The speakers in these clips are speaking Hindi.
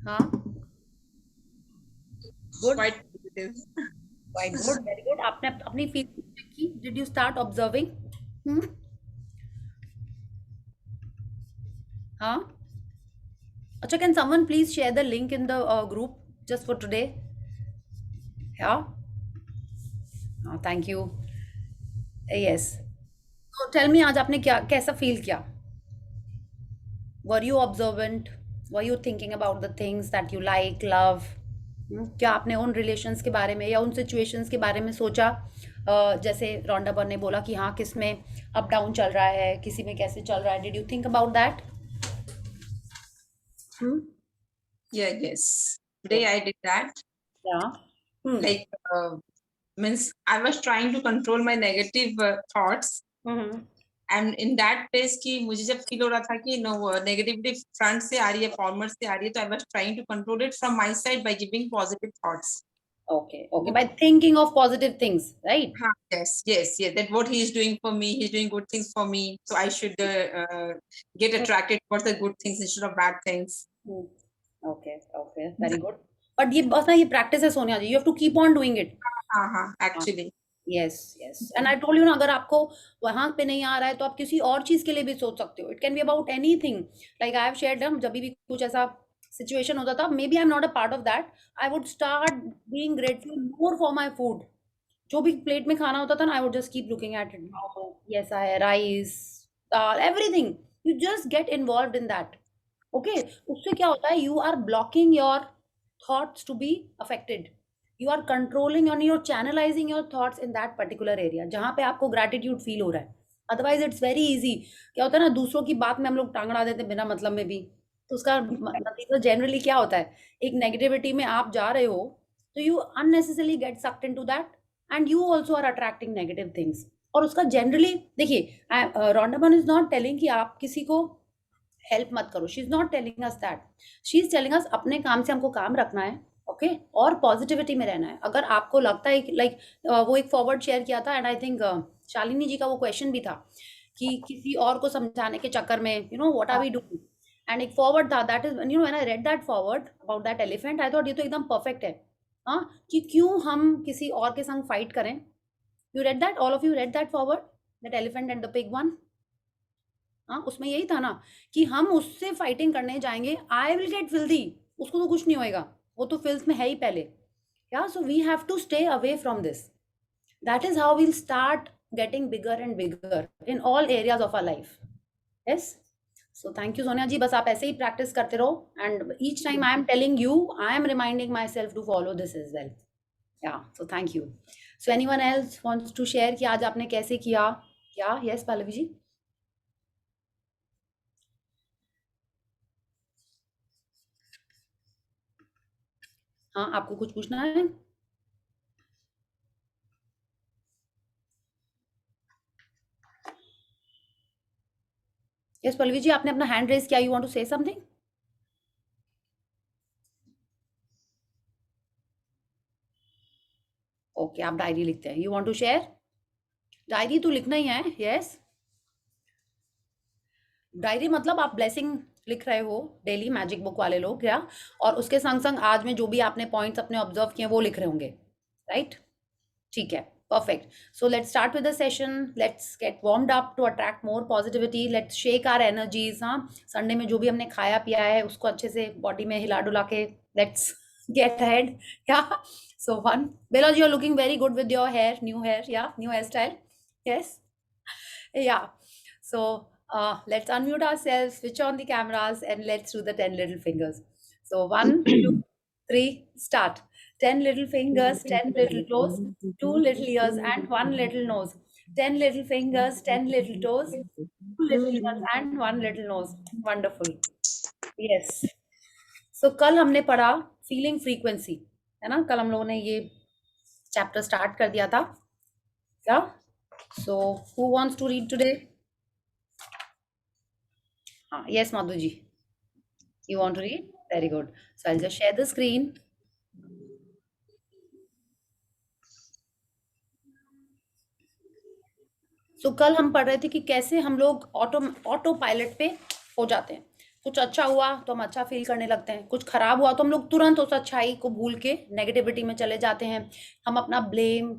हाँ, good, quite positive. Quite good, very good. आपने अपनी फीलिंग चेक की? Did you start observing? Hmm, हाँ। अच्छा, can someone please share the link in the group just for today? हाँ, हाँ, थैंक यू। यस, तो टेल मी, आज आपने क्या कैसा फील किया? Were you observant? Were you thinking about the things that you like, love? क्या आपने उन रिलेशंस के बारे में या उन सिचुएशंस के बारे में सोचा? जैसे रोंडा बर ने बोला कि हाँ, किस में अप डाउन चल रहा है, किसी में कैसे चल रहा है। Did you think about that? Yeah, yes. Today good, I did that. या, हम्म, Like, means I was trying to control my negative thoughts. Hmm, and in that place कि मुझे जब फील हो रहा था कि नो नेगेटिविटी फ्रंट से आ रही है, फॉर्मर से आ रही है, तो I was trying to control it from my side by giving positive thoughts. Okay, okay, by thinking of positive things, right? हाँ, yes, yes, yes. That what he is doing for me, he's doing good things for me. So I should get attracted towards the good things instead of bad things. Okay, okay, very good. But ये बस ना, ये प्रैक्टिस है Sonia ji, you have to keep on doing it. हाँ, हाँ, actually. Yes, yes, and I told you ना, अगर आपको वहां पे नहीं आ रहा है तो आप किसी और चीज के लिए भी सोच सकते हो। It can be about anything. Like I have shared, हम जब भी कुछ ऐसा सिचुएशन होता था, maybe I am not a part of that, I would start being grateful more for my food. जो भी प्लेट में खाना होता था ना, I would just keep looking at it. ये ऐसा है, rice, dal, everything. You just get involve in that. Okay, उससे क्या होता है, you are blocking your thoughts to be affected. You are controlling और your channelising your thoughts in that particular area जहाँ पे आपको ग्रेटिट्यूड फील हो रहा है। Otherwise it's very easy. क्या होता है ना, दूसरों की बात में हम लोग टांग अड़ा देते हैं बिना मतलब में भी। तो उसका नतीजा जनरली क्या होता है, एक नेगेटिविटी में आप जा रहे हो, तो you unnecessarily get sucked into that, and you also are attracting negative things. और उसका जनरली देखिए, रोंडामन इज नॉट टेलिंग कि आप किसी को हेल्प मत करो। She is not telling us that. She is telling अस अपने काम से हमको काम रखना है। ओके, और पॉजिटिविटी में रहना है। अगर आपको लगता है कि लाइक, वो एक फॉरवर्ड शेयर किया था, एंड आई थिंक शालिनी जी का वो क्वेश्चन भी था कि किसी और को समझाने के चक्कर में, what are we doing. And एक फॉरवर्ड था, that is, when I read that forward about that elephant, I thought ये तो एकदम परफेक्ट है। हाँ, कि क्यों हम किसी और के संग फाइट करें। You read that, all of you read that forward, that elephant and the pig one? हाँ, उसमें यही था ना कि हम उससे फाइटिंग करने जाएंगे, आई विल गेट फिल्दी। उसको तो कुछ नहीं होएगा, वो तो फिल्थ में है ही पहले। Yeah, so we have to stay away from this. That is how we'll start getting bigger and bigger in all areas of our life. Yes, so thank you Sonia ji, बस आप ऐसे ही प्रैक्टिस करते रहो, and each time I am telling you, I am reminding myself to follow this as well. Yeah, so thank you. So anyone else wants to share कि आज आपने कैसे किया? या, यस पल्लवी जी। हाँ, आपको कुछ पूछना है? यस पल्लवी जी, आपने अपना हैंड रेज किया, you want to say something? Okay, आप डायरी लिखते हैं, you want to share? Diary तो लिखना ही है, यस। डायरी मतलब आप ब्लेसिंग लिख रहे हो डेली, मैजिक बुक वाले लोग, या और उसके संग संग आज में जो भी आपने पॉइंट्स अपने ऑब्जर्व किए वो लिख रहे होंगे, राइट? ठीक है, perfect. So let's start with the session. Let's get warmed up to attract more positivity. Let's shake our energies. हाँ, संडे में जो भी हमने खाया पिया है उसको अच्छे से बॉडी में हिला डुला के let's get ahead. Yeah, so one, Bela ji, are looking very good with your hair, new hair, या new hair style. Yes, yeah. So let's unmute ourselves, switch on the cameras, and let's do the 10 little fingers. So 1, 2, 3, start. 10 little fingers, 10 little toes, 2 little ears, and 1 little nose. 10 little fingers, 10 little toes, 2 little ears, and 1 little nose. Wonderful. Yes. So कल हमने पढ़ा फीलिंग फ्रीक्वेंसी, है ना? कल हम लोगों ने ये चैप्टर स्टार्ट कर दिया था क्या? So who wants to read today? Yes, Madhuji. You want to read? Very good. So I'll just share the screen. कल हम पढ़ रहे थे कि कैसे हम लोग ऑटो ऑटो पायलट पे हो जाते हैं। कुछ अच्छा हुआ तो हम अच्छा फील करने लगते हैं, कुछ खराब हुआ तो हम लोग तुरंत उस अच्छाई को भूल के नेगेटिविटी में चले जाते हैं। हम अपना ब्लेम,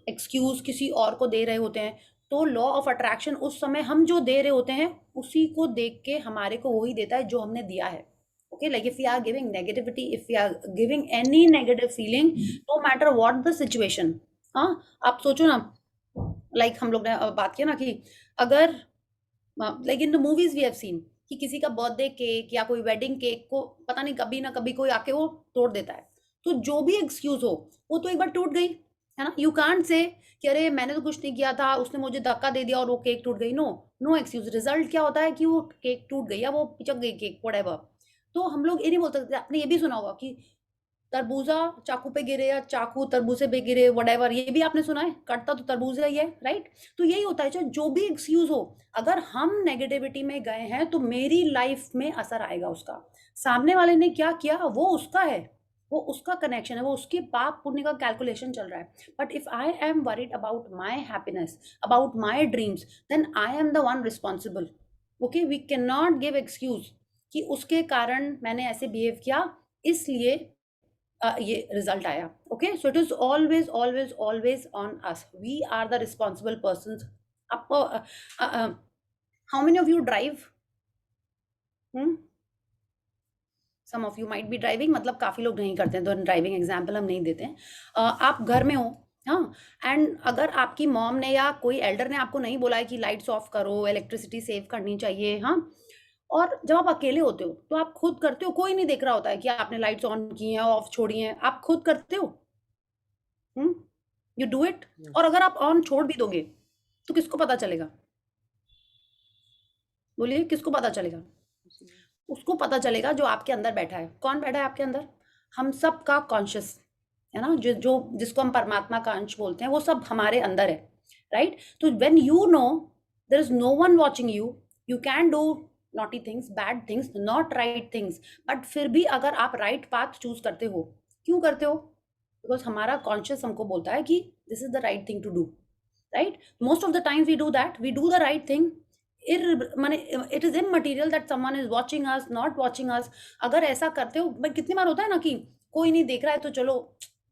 एक्सक्यूज किसी और को दे रहे होते हैं। तो लॉ ऑफ अट्रैक्शन उस समय हम जो दे रहे होते हैं उसी को देख के हमारे को वही देता है जो हमने दिया है। Okay, like if you are giving negativity, if you are giving any negative feeling, no matter what the situation. हाँ, आप सोचो ना, लाइक हम लोग ने बात किया ना कि अगर, like in the movies we have seen, कि किसी का बर्थडे केक या कोई वेडिंग केक को पता नहीं कभी ना कभी कोई आके वो तोड़ देता है। तो जो भी एक्सक्यूज हो, वो तो एक बार टूट गई, है ना। यू कांट से कि अरे मैंने तो कुछ नहीं किया था, उसने मुझे धक्का दे दिया और वो केक टूट गई। No, no excuse. रिजल्ट क्या होता है कि वो केक टूट गई या वो पिचक गई केक, व्हाटएवर। तो हम लोग ये नहीं बोल सकते। आपने ये भी सुना होगा कि तरबूजा चाकू पे गिरे या चाकू तरबूजे पे गिरे, व्हाटएवर, ये भी आपने सुना है, कटता तो तरबूजा ही है, राइट। तो यही होता है, चाहे जो भी एक्सक्यूज हो, अगर हम नेगेटिविटी में गए हैं तो मेरी लाइफ में असर आएगा उसका। सामने वाले ने क्या किया वो उसका है, वो उसका कनेक्शन है, वो उसके पाप पुण्य का कैलकुलेशन चल रहा है। But if I am worried about my happiness, about my dreams, then I am the one responsible. Okay, we can not give excuse कि उसके कारण मैंने ऐसे बिहेव किया इसलिए ये रिजल्ट आया। Okay, so it is always always always on us, we are the responsible person. आपको how many of you drive? Some of you might be driving, मतलब काफी लोग नहीं करते हैं तो ड्राइविंग एग्जाम्पल हम नहीं देते हैं। आप घर में हो, हाँ, एंड अगर आपकी मॉम ने या कोई एल्डर ने आपको नहीं बोला है कि लाइट्स ऑफ करो, इलेक्ट्रिसिटी सेव करनी चाहिए, हाँ, और जब आप अकेले होते हो तो आप खुद करते हो, कोई नहीं देख रहा होता है कि आपने लाइट्स ऑन की हैं ऑफ छोड़ी हैं, आप खुद करते हो। You do it. और अगर आप ऑन छोड़ भी दोगे तो किसको पता चलेगा? बोलिए, किसको पता चलेगा? उसको पता चलेगा जो आपके अंदर बैठा है। कौन बैठा है आपके अंदर? हम सब का कॉन्शियस, है ना, जो जो जिसको हम परमात्मा का अंश बोलते हैं, वो सब हमारे अंदर है, राइट। तो when you know there is no one watching you, you can do naughty things, bad things, not right things, but फिर भी अगर आप राइट पाथ चूज करते हो, क्यों करते हो? बिकॉज हमारा कॉन्शियस हमको बोलता है कि this is the right thing to do, right. Most of the times we do that, we do the right thing, माने it is immaterial that someone is watching us, not watching us. अगर ऐसा करते हो, बट कितनी बार होता है ना कि कोई नहीं देख रहा है तो चलो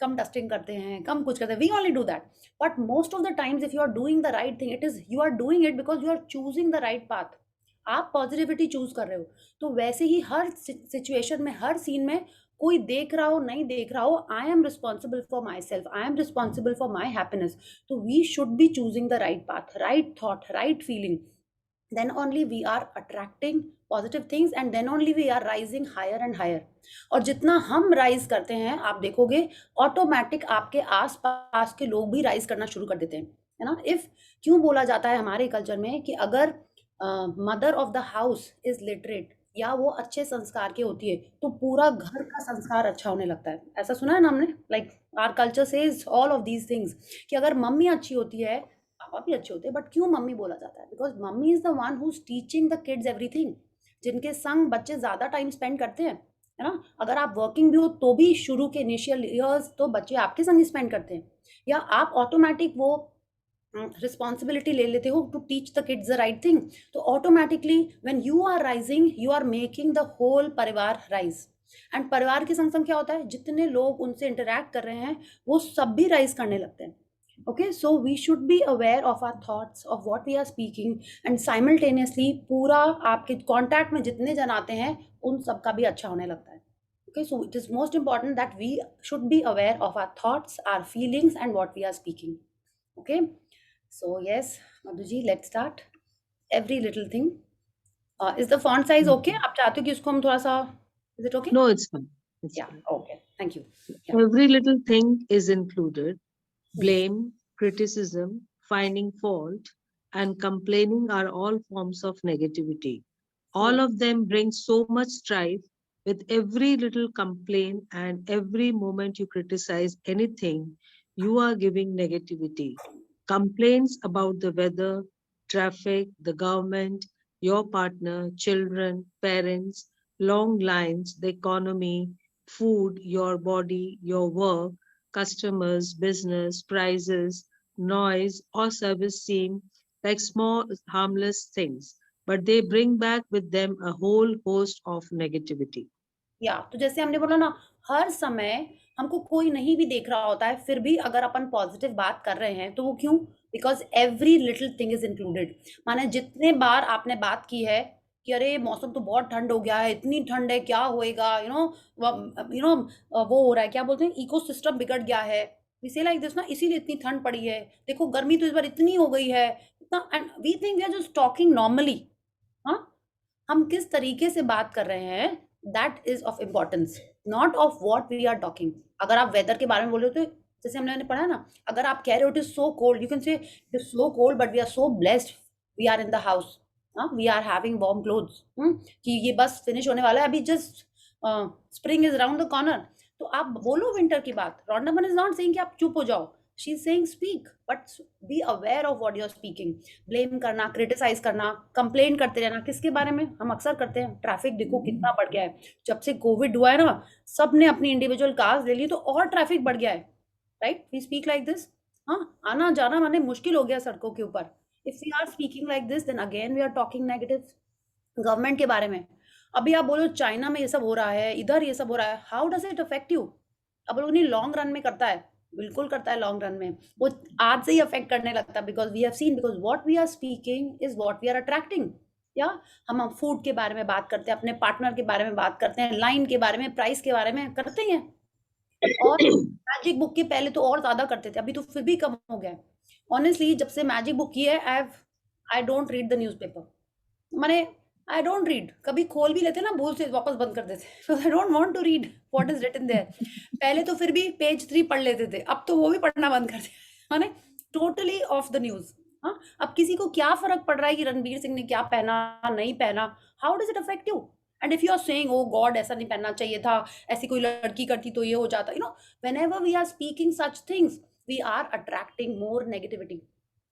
कम डस्टिंग करते हैं, कम कुछ करते हैं, we only do that. But most of the times if you are doing the right thing, it is you are doing it because you are choosing the right path. आप पॉजिटिविटी चूज कर रहे हो। तो वैसे ही हर सिचुएशन में, हर सीन में, कोई देख रहा हो नहीं देख रहा हो, I am responsible for myself, I am responsible for my happiness. तो we should be choosing the right path, right thought, right feeling, then only we are attracting positive things and then only we are rising higher and higher। और जितना हम राइज करते हैं, आप देखोगे ऑटोमेटिक आपके आस पास के लोग भी राइज करना शुरू कर देते हैं, है ना। इफ क्यों बोला जाता है हमारे कल्चर में कि अगर mother of the house is literate या वो अच्छे संस्कार की होती है तो पूरा घर का संस्कार अच्छा होने लगता है। ऐसा सुना है ना हमने, like our culture says all of these things, कि अगर मम्मी अच्छी होती है पापा भी अच्छे होते हैं। बट क्यों मम्मी बोला जाता है? Because mummy is the one who is teaching the kids everything. जिनके संग बच्चे ज्यादा टाइम स्पेंड करते हैं, है ना। अगर आप वर्किंग भी हो तो भी शुरू के इनिशियल ईयर्स तो बच्चे आपके संग स्पेंड करते हैं, या आप ऑटोमेटिक वो रिस्पॉन्सिबिलिटी ले लेते हो to teach the kids the right thing. तो automatically when you are rising, you are making the whole परिवार राइज। एंड परिवार के संग संग क्या होता है, जितने लोग उनसे इंटरेक्ट कर रहे हैं वो सब भी राइज करने लगते हैं। Okay, so we should be aware of our thoughts, of what we are speaking, and simultaneously पूरा आपके contact में जितने जन आते हैं उन सब का भी अच्छा होने लगता है। Okay, so it is most important that we should be aware of our thoughts, our feelings, and what we are speaking. Okay, so yes, Madhuji, let's start. Every little thing. Is the font size okay? आप चाहते हो कि इसको हम थोड़ा सा, is it okay? No, it's fine. It's Yeah, fine. okay, thank you. Yeah. Every little thing is included. Blame, criticism, finding fault, and complaining are all forms of negativity. All of them bring so much strife. With every little complaint and every moment you criticize anything, you are giving negativity. Complaints about the weather, traffic, the government, your partner, children, parents, long lines, the economy, food, your body, your work, customers, business, prices, noise, or service seem like small, harmless things. but they bring back with them a whole host of negativity. या तो जैसे हमने बोला ना, हर समय हमको कोई नहीं भी देख रहा होता है, फिर भी अगर अपन पॉजिटिव बात कर रहे हैं तो वो क्यों? Because every little thing is included. माने जितने बार आपने बात की है कि अरे मौसम तो बहुत ठंड हो गया है, इतनी ठंड है, क्या होएगा, वो हो रहा है, क्या बोलते हैं, इकोसिस्टम बिगड़ गया है, वी से लाइक दिस ना, इसीलिए इतनी ठंड पड़ी है, देखो गर्मी तो इस बार इतनी हो गई है, इतना, and we think we are just talking normally. हाँ, हम किस तरीके से बात कर रहे हैं, that is of importance, not of what we are talking. अगर आप वेदर के बारे में बोल रहे हो तो जैसे हमने पढ़ा ना, अगर आप कह रहे हो it is so cold, you can say it is so cold but we are so blessed, we are in the house, we are having warm clothes, कि ये बस फिनिश होने वाला है अभी, just spring is around the corner. तो आप बोलो विंटर की बात, रॉन्डा मन इज नॉट सेइंग कि आप चुप हो जाओ, she is saying speak, but be aware of what you are speaking. Blame करना, क्रिटिसाइज करना, कंप्लेन करते रहना, किसके बारे में? हम अक्सर करते हैं, ट्रैफिक देखो कितना बढ़ गया है, जब से कोविड हुआ है ना, सब ने अपनी इंडिविजुअल कार्स ले ली तो और ट्रैफिक बढ़ गया है, right? We speak like this, हाँ, आना जाना माने मुश्किल हो गया सड़कों के ऊपर। If we are speaking like this then again we are talking negative government के बारे में। अभी आप बोलो चाइना में ये सब हो रहा है, इधर ये सब हो रहा है, how does it affect you? अब लोग नहीं, लॉन्ग रन में करता है, बिल्कुल करता है लॉन्ग रन में, वो आज से ही अफेक्ट करने लगता है, because we have seen, because what we are speaking is what we are attracting. या हम फूड के बारे में बात करते हैं, अपने पार्टनर के बारे में बात करते हैं, लाइन के बारे में, प्राइस के बारे में करते हैं, और मैजिक बुक के पहले तो और ज्यादा करते थे, अभी तो फिर भी कम हो गया है। ऑनेस्टली जब से मैजिक बुक की है, आई डोंट रीड द न्यूज़पेपर, माने आई डोंट रीड, कभी खोल भी लेते ना भूल से वापस बंद कर देते, I don't want to read what is written there. पहले तो फिर भी पेज 3 पढ़ लेते थे, अब तो वो भी पढ़ना बंद कर दिया, माने टोटली ऑफ द न्यूज। हाँ, अब किसी को क्या फर्क पड़ रहा है कि रणवीर सिंह ने क्या पहना नहीं पहना, how does it affect you? And if you are saying oh God ऐसा नहीं पहनना चाहिए था, ऐसी कोई लड़की करती तो ये हो जाता, whenever we are speaking such things we are attracting more negativity.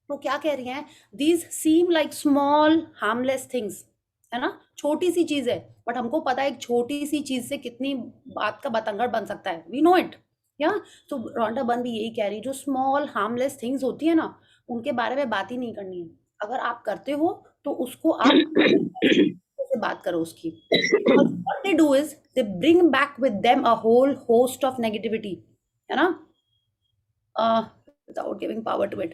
तो क्या कह रही हैं, these seem like small harmless things, है ना, छोटी सी चीज है, बट हमको पता है एक छोटी सी चीज से कितनी बात का बतंगड़ बन सकता है, वी नो इट। या तो रॉन्डा बन भी यही कह रही, जो स्मॉल हार्मलेस थिंग्स होती है ना, उनके बारे में बात ही नहीं करनी है। अगर आप करते हो तो उसको आप से बात करो उसकी, what they do is they bring back with them a whole host of negativity, है ना, without giving power to it।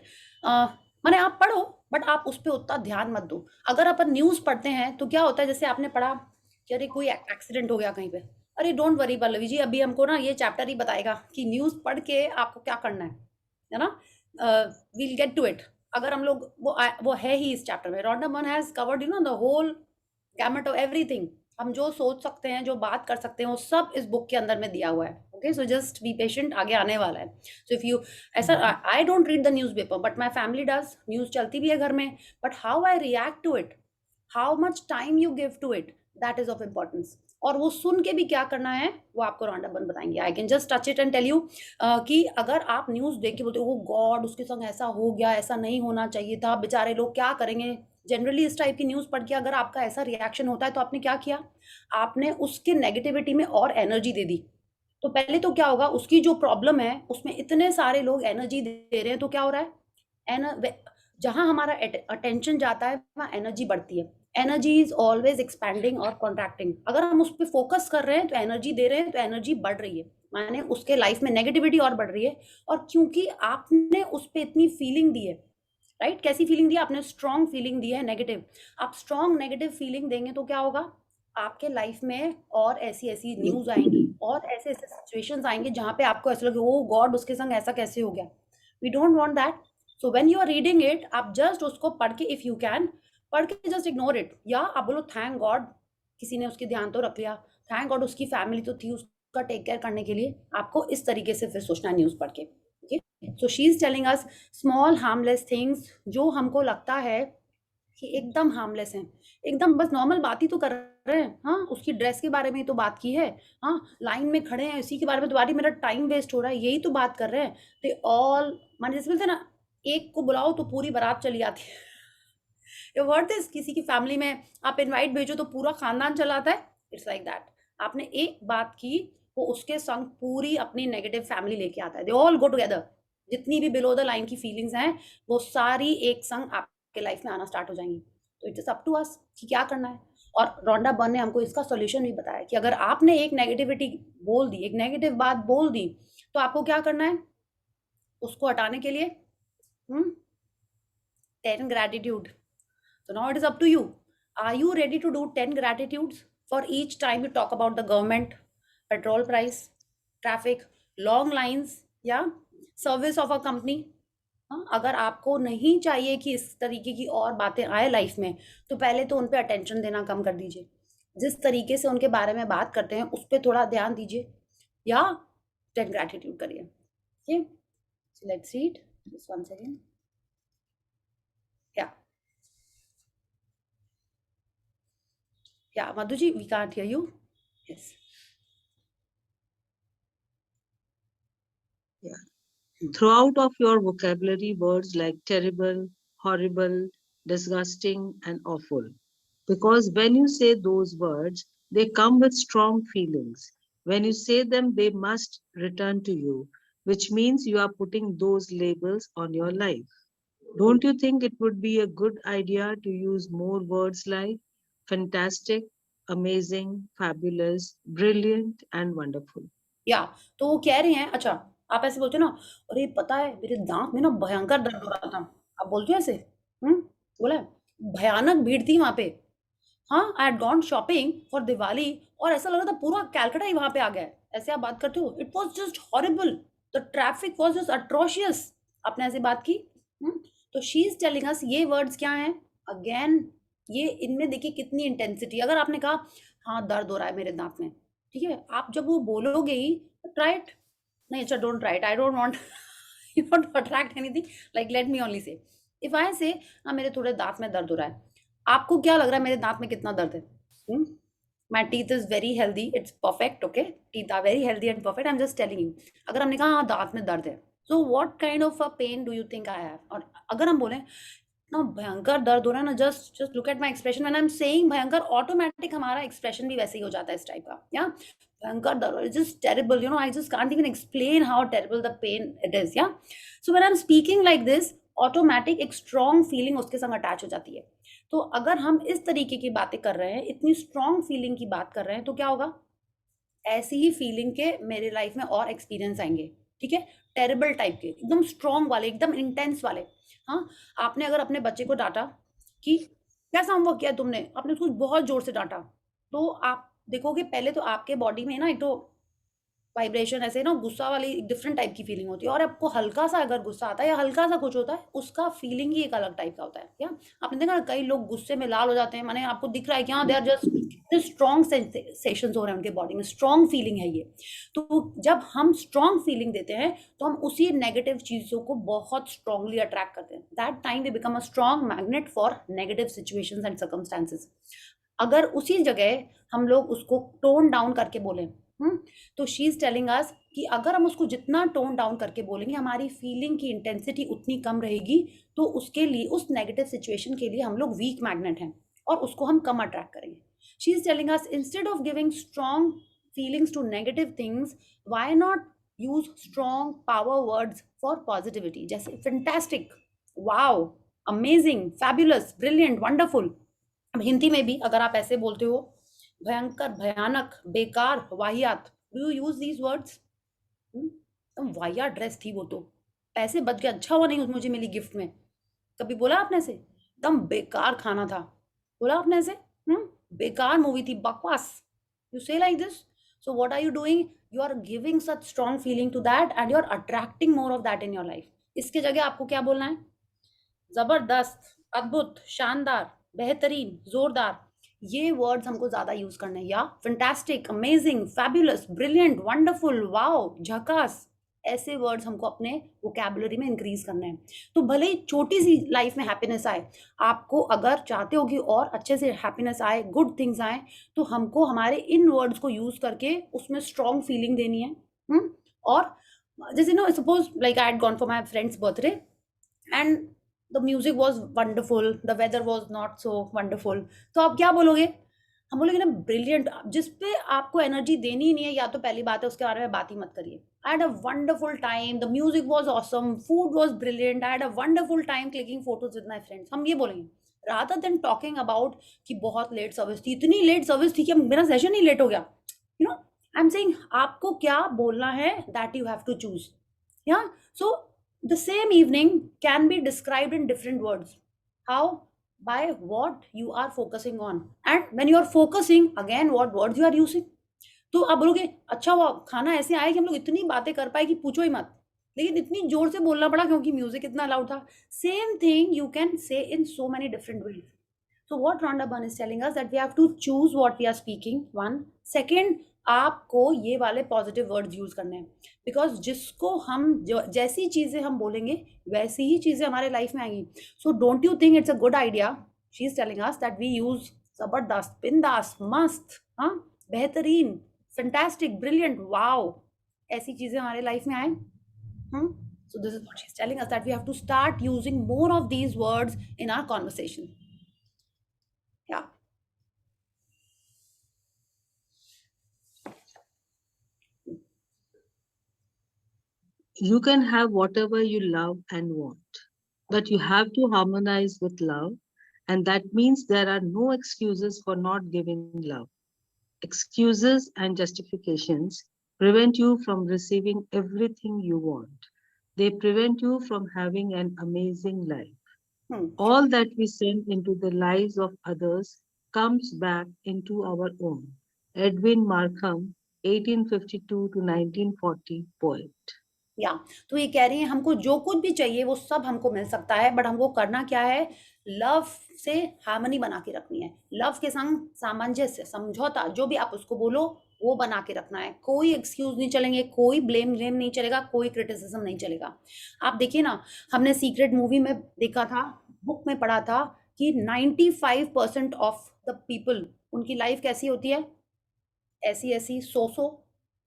माने आप पढ़ो बट आप उस पर उतना ध्यान मत दो। अगर अपन न्यूज पढ़ते हैं तो क्या होता है, जैसे आपने पढ़ा कि अरे कोई एक्सीडेंट हो गया कहीं पे, अरे डोंट वरी पल्लवी जी, अभी हमको ना ये चैप्टर ही बताएगा कि न्यूज पढ़ के आपको क्या करना है ना, वील गेट टू इट। अगर हम लोग वो है ही इस चैप्टर में, रॉन्डा मन has covered the whole gamut of everything. हम जो सोच सकते हैं, जो बात कर सकते हैं, वो सब इस बुक के अंदर में दिया हुआ है। Okay, so just be patient, आगे आने वाला है। सो इफ यू ऐसा, I don't read the newspaper but my family does, news चलती भी है घर में, but how I react to it, how much time you give to it, that is of importance. और वो सुन के भी क्या करना है वो आपको रॉन्डा बन बताएंगे। I can just touch it and tell you कि अगर आप न्यूज़ देख के बोलते हो गॉड उसके संग ऐसा हो गया, ऐसा नहीं होना चाहिए था, बेचारे लोग क्या करेंगे, जनरली इस टाइप की न्यूज़ पढ़ के अगर आपका ऐसा रिएक्शन होता है तो आपने क्या किया, आपने उसके नेगेटिविटी में और एनर्जी दे दी। तो पहले तो क्या होगा, उसकी जो प्रॉब्लम है उसमें इतने सारे लोग एनर्जी दे रहे हैं, तो क्या हो रहा है, जहां हमारा अटेंशन जाता है वहां एनर्जी बढ़ती है। एनर्जी इज ऑलवेज एक्सपैंडिंग और कॉन्ट्रैक्टिंग। अगर हम उस पर फोकस कर रहे हैं तो एनर्जी दे रहे हैं, तो एनर्जी बढ़ रही है, माने उसके लाइफ में नेगेटिविटी और बढ़ रही है। और क्योंकि आपने उस पर इतनी फीलिंग दी है, राइट, कैसी फीलिंग दी, आपने स्ट्रॉन्ग फीलिंग दी है नेगेटिव, आप स्ट्रॉन्ग नेगेटिव फीलिंग देंगे तो क्या होगा, आपके लाइफ में और ऐसी ऐसी न्यूज आएंगी और ऐसे ऐसे सिचुएशंस आएंगे जहां पे आपको ऐसा लगे ओ गॉड उसके संग ऐसा कैसे हो गया। We don't want that. So when you are reading it, आप जस्ट उसको पढ़ के, इफ यू कैन पढ़ के जस्ट इग्नोर इट, या आप बोलो थैंक गॉड किसी ने उसकी ध्यान तो रख लिया, थैंक गॉड उसकी फैमिली तो थी उसका टेक केयर करने के लिए। आपको इस तरीके से फिर सोचना है न्यूज पढ़ के। So she is telling us small harmless things जो हमको लगता है कि एकदम हार्मलेस हैं, एकदम बस नॉर्मल बात ही तो कर रहे हैं। हाँ, उसकी ड्रेस के बारे में तो बात की है, हाँ लाइन में खड़े हैं इसी के बारे में तो बारी, मेरा टाइम वेस्ट हो रहा है, यही तो बात कर रहे हैं। दे ऑल, माने जैसे बोलते हैं ना, एक को बुलाओ तो पूरी बारात चली आती है। यू हर्ड दिस, किसी की फैमिली में आप इनवाइट भेजो तो पूरा खानदान चला आता है, इट्स लाइक दैट। आपने एक बात की, वो उसके संग पूरी अपनी नेगेटिव फैमिली लेके आता है, दे ऑल गो टुगेदर। जितनी भी बिलो द लाइन की फीलिंग्स हैं वो सारी एक संग आपके लाइफ में आना स्टार्ट हो जाएंगी। तो it is up to us कि क्या करना है। और रोंडा बर्न ने हमको इसका सॉल्यूशन भी बताया कि अगर आपने एक नेगेटिविटी बोल दी, एक नेगेटिव बात बोल दी, तो आपको क्या करना है उसको हटाने के लिए 10 gratitude. So now it is up to you. Are you ready to do 10 gratitudes for each time you talk about the government, petrol price, traffic, long lines, या सर्विस ऑफ अ कंपनी? अगर आपको नहीं चाहिए कि इस तरीके की और बातें आए लाइफ में, तो पहले तो उन पे अटेंशन देना कम कर दीजिए। जिस तरीके से उनके बारे में बात करते हैं उस पर थोड़ा ध्यान दीजिए, या 10 ग्रैटिट्यूड करिए। Okay, let's read this once again. Yeah, Madhuji, we can't hear you. Yes. Throughout of your vocabulary words like terrible, horrible, disgusting, and awful. Because when you say those words, they come with strong feelings. When you say them, they must return to you, which means you are putting those labels on your life. Don't you think it would be a good idea to use more words like fantastic, amazing, fabulous, brilliant, and wonderful? या तो वो कह रहे हैं, अच्छा आप ऐसे बोलते हो ना, अरे पता है मेरे दांत में ना भयंकर दर्द हो रहा था, आप बोलते हो ऐसे? बोला है, भयानक भीड़ थी वहां पे। हाँ, आई had gone shopping for Diwali और ऐसा लग रहा था पूरा कैलकाटा ही वहां पे आ गया है। ऐसे आप बात करते हो? It was just horrible, the traffic was just atrocious. आपने ऐसी बात की। तो शी इज टेलिंग अस, ये वर्ड्स क्या हैं अगेन, ये इनमें देखिए कितनी इंटेंसिटी। अगर आपने कहा हाँ दर्द हो रहा है मेरे दांत में, ठीक है, आप जब वो बोलोगे ही ट्राई इट, नहीं अच्छा don't try it, I don't want you want to attract anything, like let me only say, if I say हाँ मेरे थोड़े दांत में दर्द हो रहा है, आपको क्या लग रहा है मेरे दांत में कितना दर्द है? My teeth is very healthy, it's perfect, okay, teeth are very healthy and perfect, I am just telling you. अगर हमने कहा हाँ दांत में दर्द है, so what kind of a pain do you think I have? और अगर हम बोले ना भयंकर दर्द हो रहा है ना, just look at my expression when I am saying भयंकर, ऑटोमेटिक हमारा एक्सप्रेशन भी वैसे ही हो जाता है इस टाइप का। या भयंकर दर्द, it's just terrible, you know, I just can't even explain how terrible the pain it is. Yeah so when I am speaking like this, automatic एक स्ट्रॉन्ग फीलिंग उसके संग अटैच हो जाती है। तो अगर हम इस तरीके की बातें कर रहे हैं, इतनी स्ट्रॉन्ग फीलिंग की बात कर रहे हैं, तो क्या होगा, ऐसी ही फीलिंग के मेरे लाइफ में और एक्सपीरियंस आएंगे, ठीक है, टेरिबल टाइप के, एकदम स्ट्रॉन्ग वाले, एकदम इंटेंस वाले। हाँ, आपने अगर अपने बच्चे को डांटा कि कैसा होमवर्क किया तुमने, आपने उसको बहुत जोर से डांटा, तो आप देखोगे पहले तो आपके बॉडी में ना एक तो वाइब्रेशन, ऐसे ना गुस्सा वाली डिफरेंट टाइप की फीलिंग होती है, और आपको हल्का सा अगर गुस्सा आता है या हल्का सा कुछ होता है, उसका फीलिंग ही एक अलग टाइप का होता है। क्या आपने देखा ना, कई लोग गुस्से में लाल हो जाते हैं, माने आपको दिख रहा है कि हाँ they are just strong sensations हो रहे हैं उनके बॉडी में, स्ट्रॉन्ग फीलिंग है ये। तो जब हम स्ट्रॉन्ग फीलिंग देते हैं तो हम उसी नेगेटिव चीजों को बहुत स्ट्रांगली अट्रैक्ट करते हैं। That time we become a strong magnet for negative situations and circumstances. अगर उसी जगह हम लोग उसको टोन डाउन करके बोलें, तो शी इज टेलिंग अस कि अगर हम उसको जितना टोन डाउन करके बोलेंगे, हमारी फीलिंग की इंटेंसिटी उतनी कम रहेगी, तो उसके लिए, उस नेगेटिव सिचुएशन के लिए हम लोग वीक मैग्नेट हैं और उसको हम कम अट्रैक्ट करेंगे। She is telling us, instead of giving strong feelings to negative things, why not use strong power words for positivity, जैसे fantastic, wow, amazing, fabulous, brilliant, wonderful. अब हिंदी में भी अगर आप ऐसे बोलते हो, भयंकर, भयानक, बेकार, वाहियात, do you use these words? वाहियात ड्रेस थी वो, तो पैसे बच गए, अच्छा हुआ नहीं मुझे मिली गिफ्ट में, कभी बोला आपने से? एकदम बेकार खाना था, बोला आपने से? बेकार मूवी थी, बकवास, you say like this. So what are you doing? You are giving such strong feeling to that and you are attracting more of that in your life. इसके जगह आपको क्या बोलना है? जबरदस्त, अद्भुत, शानदार, बेहतरीन, जोरदार, ये वर्ड्स हमको ज्यादा यूज करने हैं। या fantastic, amazing, fabulous, brilliant, wonderful, wow, झकास, ऐसे वर्ड्स हमको अपने वोकैबुलरी में इंक्रीज करने हैं। तो भले ही छोटी सी लाइफ में हैप्पीनेस आए, आपको अगर चाहते हो कि और अच्छे से हैप्पीनेस आए, गुड थिंग्स आए, तो हमको हमारे इन वर्ड्स को यूज करके उसमें स्ट्रॉन्ग फीलिंग देनी है। और जैसे no, suppose like I had gone for my friend's birthday and the music was wonderful, the weather was not so wonderful, तो आप क्या बोलोगे? हम बोलेंगे ना ब्रिलियंट। जिस पे आपको एनर्जी देनी ही नहीं है, या तो पहली बात है उसके बारे में बात ही मत करिए। I had a wonderful time, the music was awesome, food was brilliant, I had a wonderful time clicking photos with my friends, हम ये बोलेंगे। rather than talking about कि बहुत लेट सर्विस थी, इतनी लेट सर्विस थी कि मेरा सेशन ही लेट हो गया, you know, I'm saying आपको क्या बोलना है, that you have to choose. Yeah, so the same evening can be described in different words. How? By what you are focusing on, and when you are focusing, again what words you are using. तो आप बोलोगे अच्छा हुआ खाना ऐसे आया कि हम लोग इतनी बातें कर पाए कि पूछो ही मत, लेकिन इतनी जोर से बोलना पड़ा क्योंकि म्यूजिक इतना लाउड था. Same thing you can say in so many different ways. So what Rhonda Byrne is telling us that we have to choose what we are speaking. One, second, आपको ये वाले पॉजिटिव वर्ड्स यूज करने हैं, बिकॉज जिसको हम जैसी चीजें हम बोलेंगे वैसी ही चीजें हमारे लाइफ में आएंगी. So don't you think it's a good idea, she is telling us that we use जबरदस्त, बिंदास, मस्त, हाँ, बेहतरीन, फैंटास्टिक, ब्रिलियंट, वाओ, ऐसी चीजें हमारे लाइफ में आए. So this is what she's telling us, that we have to start using more of these words in our conversation. Yeah. You can have whatever you love and want, but you have to harmonize with love, and that means there are no excuses for not giving love. Excuses and justifications prevent you from receiving everything you want. They prevent you from having an amazing life. All that we send into the lives of others comes back into our own. Edwin Markham, 1852 to 1940 poet. या तो ये कह रही है हमको जो कुछ भी चाहिए वो सब हमको मिल सकता है, बट हमको करना क्या है, लव से हार्मनी बना के रखनी है, लव के संग सामंजस्य, समझौता, जो भी आप उसको बोलो वो बना के रखना है. कोई एक्सक्यूज नहीं चलेंगे, कोई ब्लेम नहीं चलेगा, कोई क्रिटिसिज्म नहीं चलेगा. आप देखिए ना, हमने सीक्रेट मूवी में देखा था, बुक में पढ़ा था कि 95% ऑफ द पीपल, उनकी लाइफ कैसी होती है, ऐसी ऐसी सो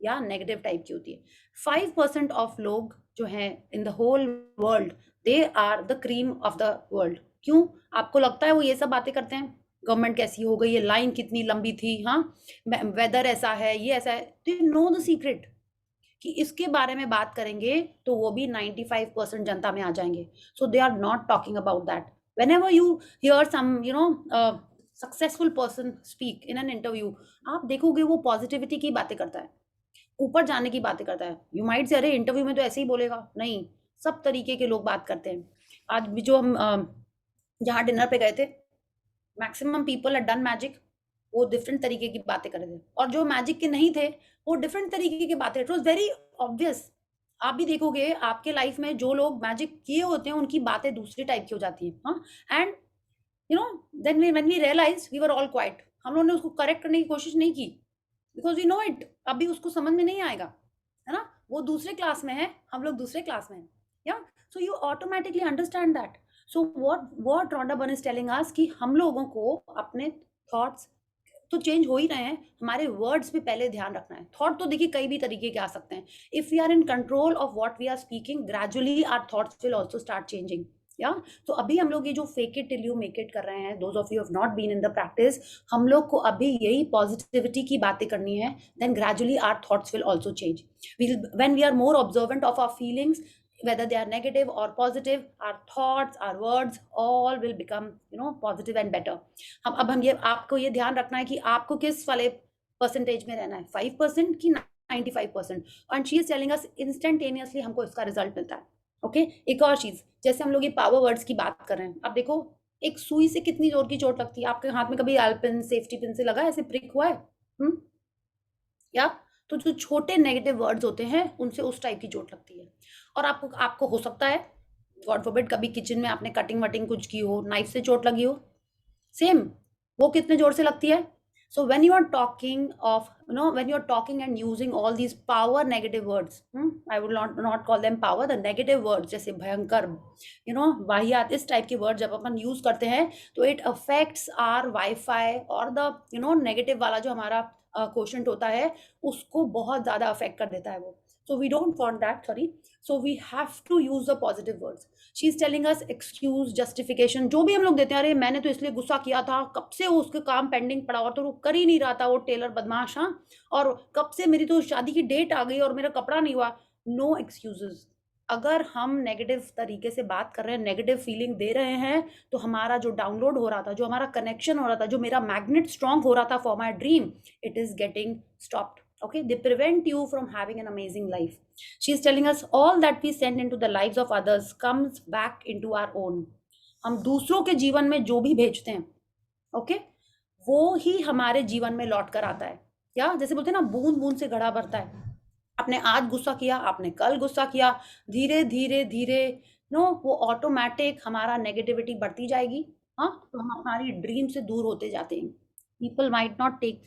या नेगेटिव टाइप की होती है. 5% ऑफ लोग जो हैं in the whole world, they are the cream of the world. क्यों आपको लगता है वो ये सब बातें करते हैं, गवर्नमेंट कैसी हो गई है, लाइन कितनी लंबी थी, हाँ, वेदर ऐसा है, ये ऐसा है, दे नो द सीक्रेट कि इसके बारे में बात करेंगे तो वो भी 95% जनता में आ जाएंगे. So they are not talking about that. whenever you hear some successful person speak in an interview, आप देखोगे वो पॉजिटिविटी की बातें करता है, ऊपर जाने की बातें करता है. यू माइट से अरे इंटरव्यू में तो ऐसे ही बोलेगा, नहीं, सब तरीके के लोग बात करते हैं. आज भी जो हम जहाँ डिनर पे गए थे, maximum people had done magic, वो डिफरेंट तरीके की बातें कर रहे थे, और जो मैजिक के नहीं थे वो डिफरेंट तरीके की बातें. It was very obvious. आप भी देखोगे आपके लाइफ में जो लोग मैजिक किए होते हैं उनकी बातें दूसरी टाइप की हो जाती हैं. हाँ, and then when we realized, we were all quiet. हम लोगों ने उसको करेक्ट करने की कोशिश नहीं की, बिकॉज वी नो इट, अभी उसको समझ में नहीं आएगा, है ना, वो दूसरे क्लास में है, हम लोग दूसरे क्लास में हैं. या so you automatically understand that. So what Rhonda burn is telling अस कि हम लोगों को अपने थॉट्स तो चेंज हो ही रहे हैं, हमारे वर्ड्स पे पहले ध्यान रखना है. थॉट तो देखिए कई भी तरीके के आ सकते हैं. If we are in control of what we are speaking, gradually our thoughts will also start changing. या तो अभी हम लोग ये जो fake it till you make it कर रहे हैं, those of you have not been in the practice, हम लोग को अभी यही पॉजिटिविटी की बातें करनी है. Then gradually our thoughts will also change. When we are more observant of our feelings, whether they are negative or positive, our thoughts, our words, all will become positive and better. हम ये आपको ये ध्यान रखना है कि आपको किस वाले परसेंटेज में रहना है, 5% की 95%. And she is telling us instantaneously हमको इसका रिजल्ट मिलता है. ओके, एक और चीज, जैसे हम लोग ये पावर वर्ड्स की बात कर रहे हैं, अब देखो एक सुई से कितनी जोर की चोट लगती है. आपके हाथ में कभी एल्पिन सेफ्टी पिन से लगा, ऐसे प्रिक हुआ है? या तो जो छोटे नेगेटिव वर्ड्स होते हैं उनसे उस टाइप की चोट लगती है. और आपको हो सकता है गॉड फॉरबिड कभी किचन में आपने कटिंग वटिंग कुछ की हो, नाइफ से चोट लगी हो, सेम वो कितने जोर से लगती है. So when you are talking of when you are talking and using all these power negative words, I would not call them power, the negative words, जैसे भयंकर, वाहियात, इस टाइप के वर्ड जब अपन यूज करते हैं तो इट अफेक्ट्स आर वाईफाई और द नेगेटिव वाला जो हमारा क्वोशंट होता है उसको बहुत ज़्यादा अफेक्ट कर देता है वो. So we don't want that, sorry. So we have to use the positive words. She is telling us excuse, justification, जो भी हम लोग देते हैं, अरे मैंने तो इसलिए गुस्सा किया था, कब से वो उसके काम पेंडिंग पड़ा और तो वो कर ही नहीं रहा था, वो टेलर बदमाश, हाँ, और कब से मेरी तो शादी की डेट आ गई और मेरा कपड़ा नहीं हुआ. No excuses. अगर हम नेगेटिव तरीके से बात कर रहे हैं, नेगेटिव फीलिंग दे रहे हैं, तो हमारा जो डाउनलोड हो रहा था, जो हमारा कनेक्शन हो रहा था, जो मेरा मैग्नेट स्ट्रांग हो रहा था for my dream, it is getting stopped. Okay, they prevent you from having an amazing life. She is telling us all that we send into the lives of others comes back into our own. हम दूसरों के जीवन में जो भी भेजते हैं, ओके, वो ही हमारे जीवन में लौट कर आता है. या जैसे बोलते हैं ना, बूंद बूंद से घड़ा भरता है. आपने आज गुस्सा किया, आपने कल गुस्सा किया, धीरे धीरे धीरे नो वो ऑटोमेटिक हमारा नेगेटिविटी बढ़ती जाएगी. हाँ, तो हम हमारी ड्रीम से दूर होते जाते हैं. People might not take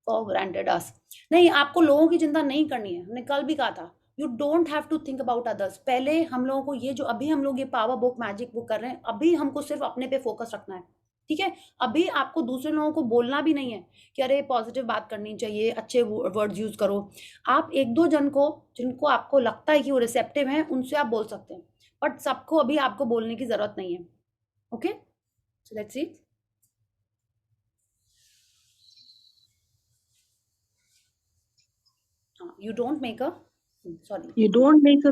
for granted us. नहीं, आपको लोगों की चिंता नहीं करनी है. हमने कल भी कहा था, you don't have to think about others. पहले हम लोगों को ये जो अभी हम लोग ये पावर बुक मैजिक बुक कर रहे हैं, अभी हमको सिर्फ अपने पे फोकस रखना है. ठीक है, अभी आपको दूसरे लोगों को बोलना भी नहीं है कि अरे पॉजिटिव बात करनी चाहिए, अच्छे वर्ड्स यूज करो. आप एक दो जन को, जिनको आपको लगता है कि वो रिसेप्टिव हैं, उनसे आप बोल सकते हैं, बट सबको अभी आपको बोलने की जरूरत नहीं है. Okay, so let's see. You don't make a sorry. You don't make a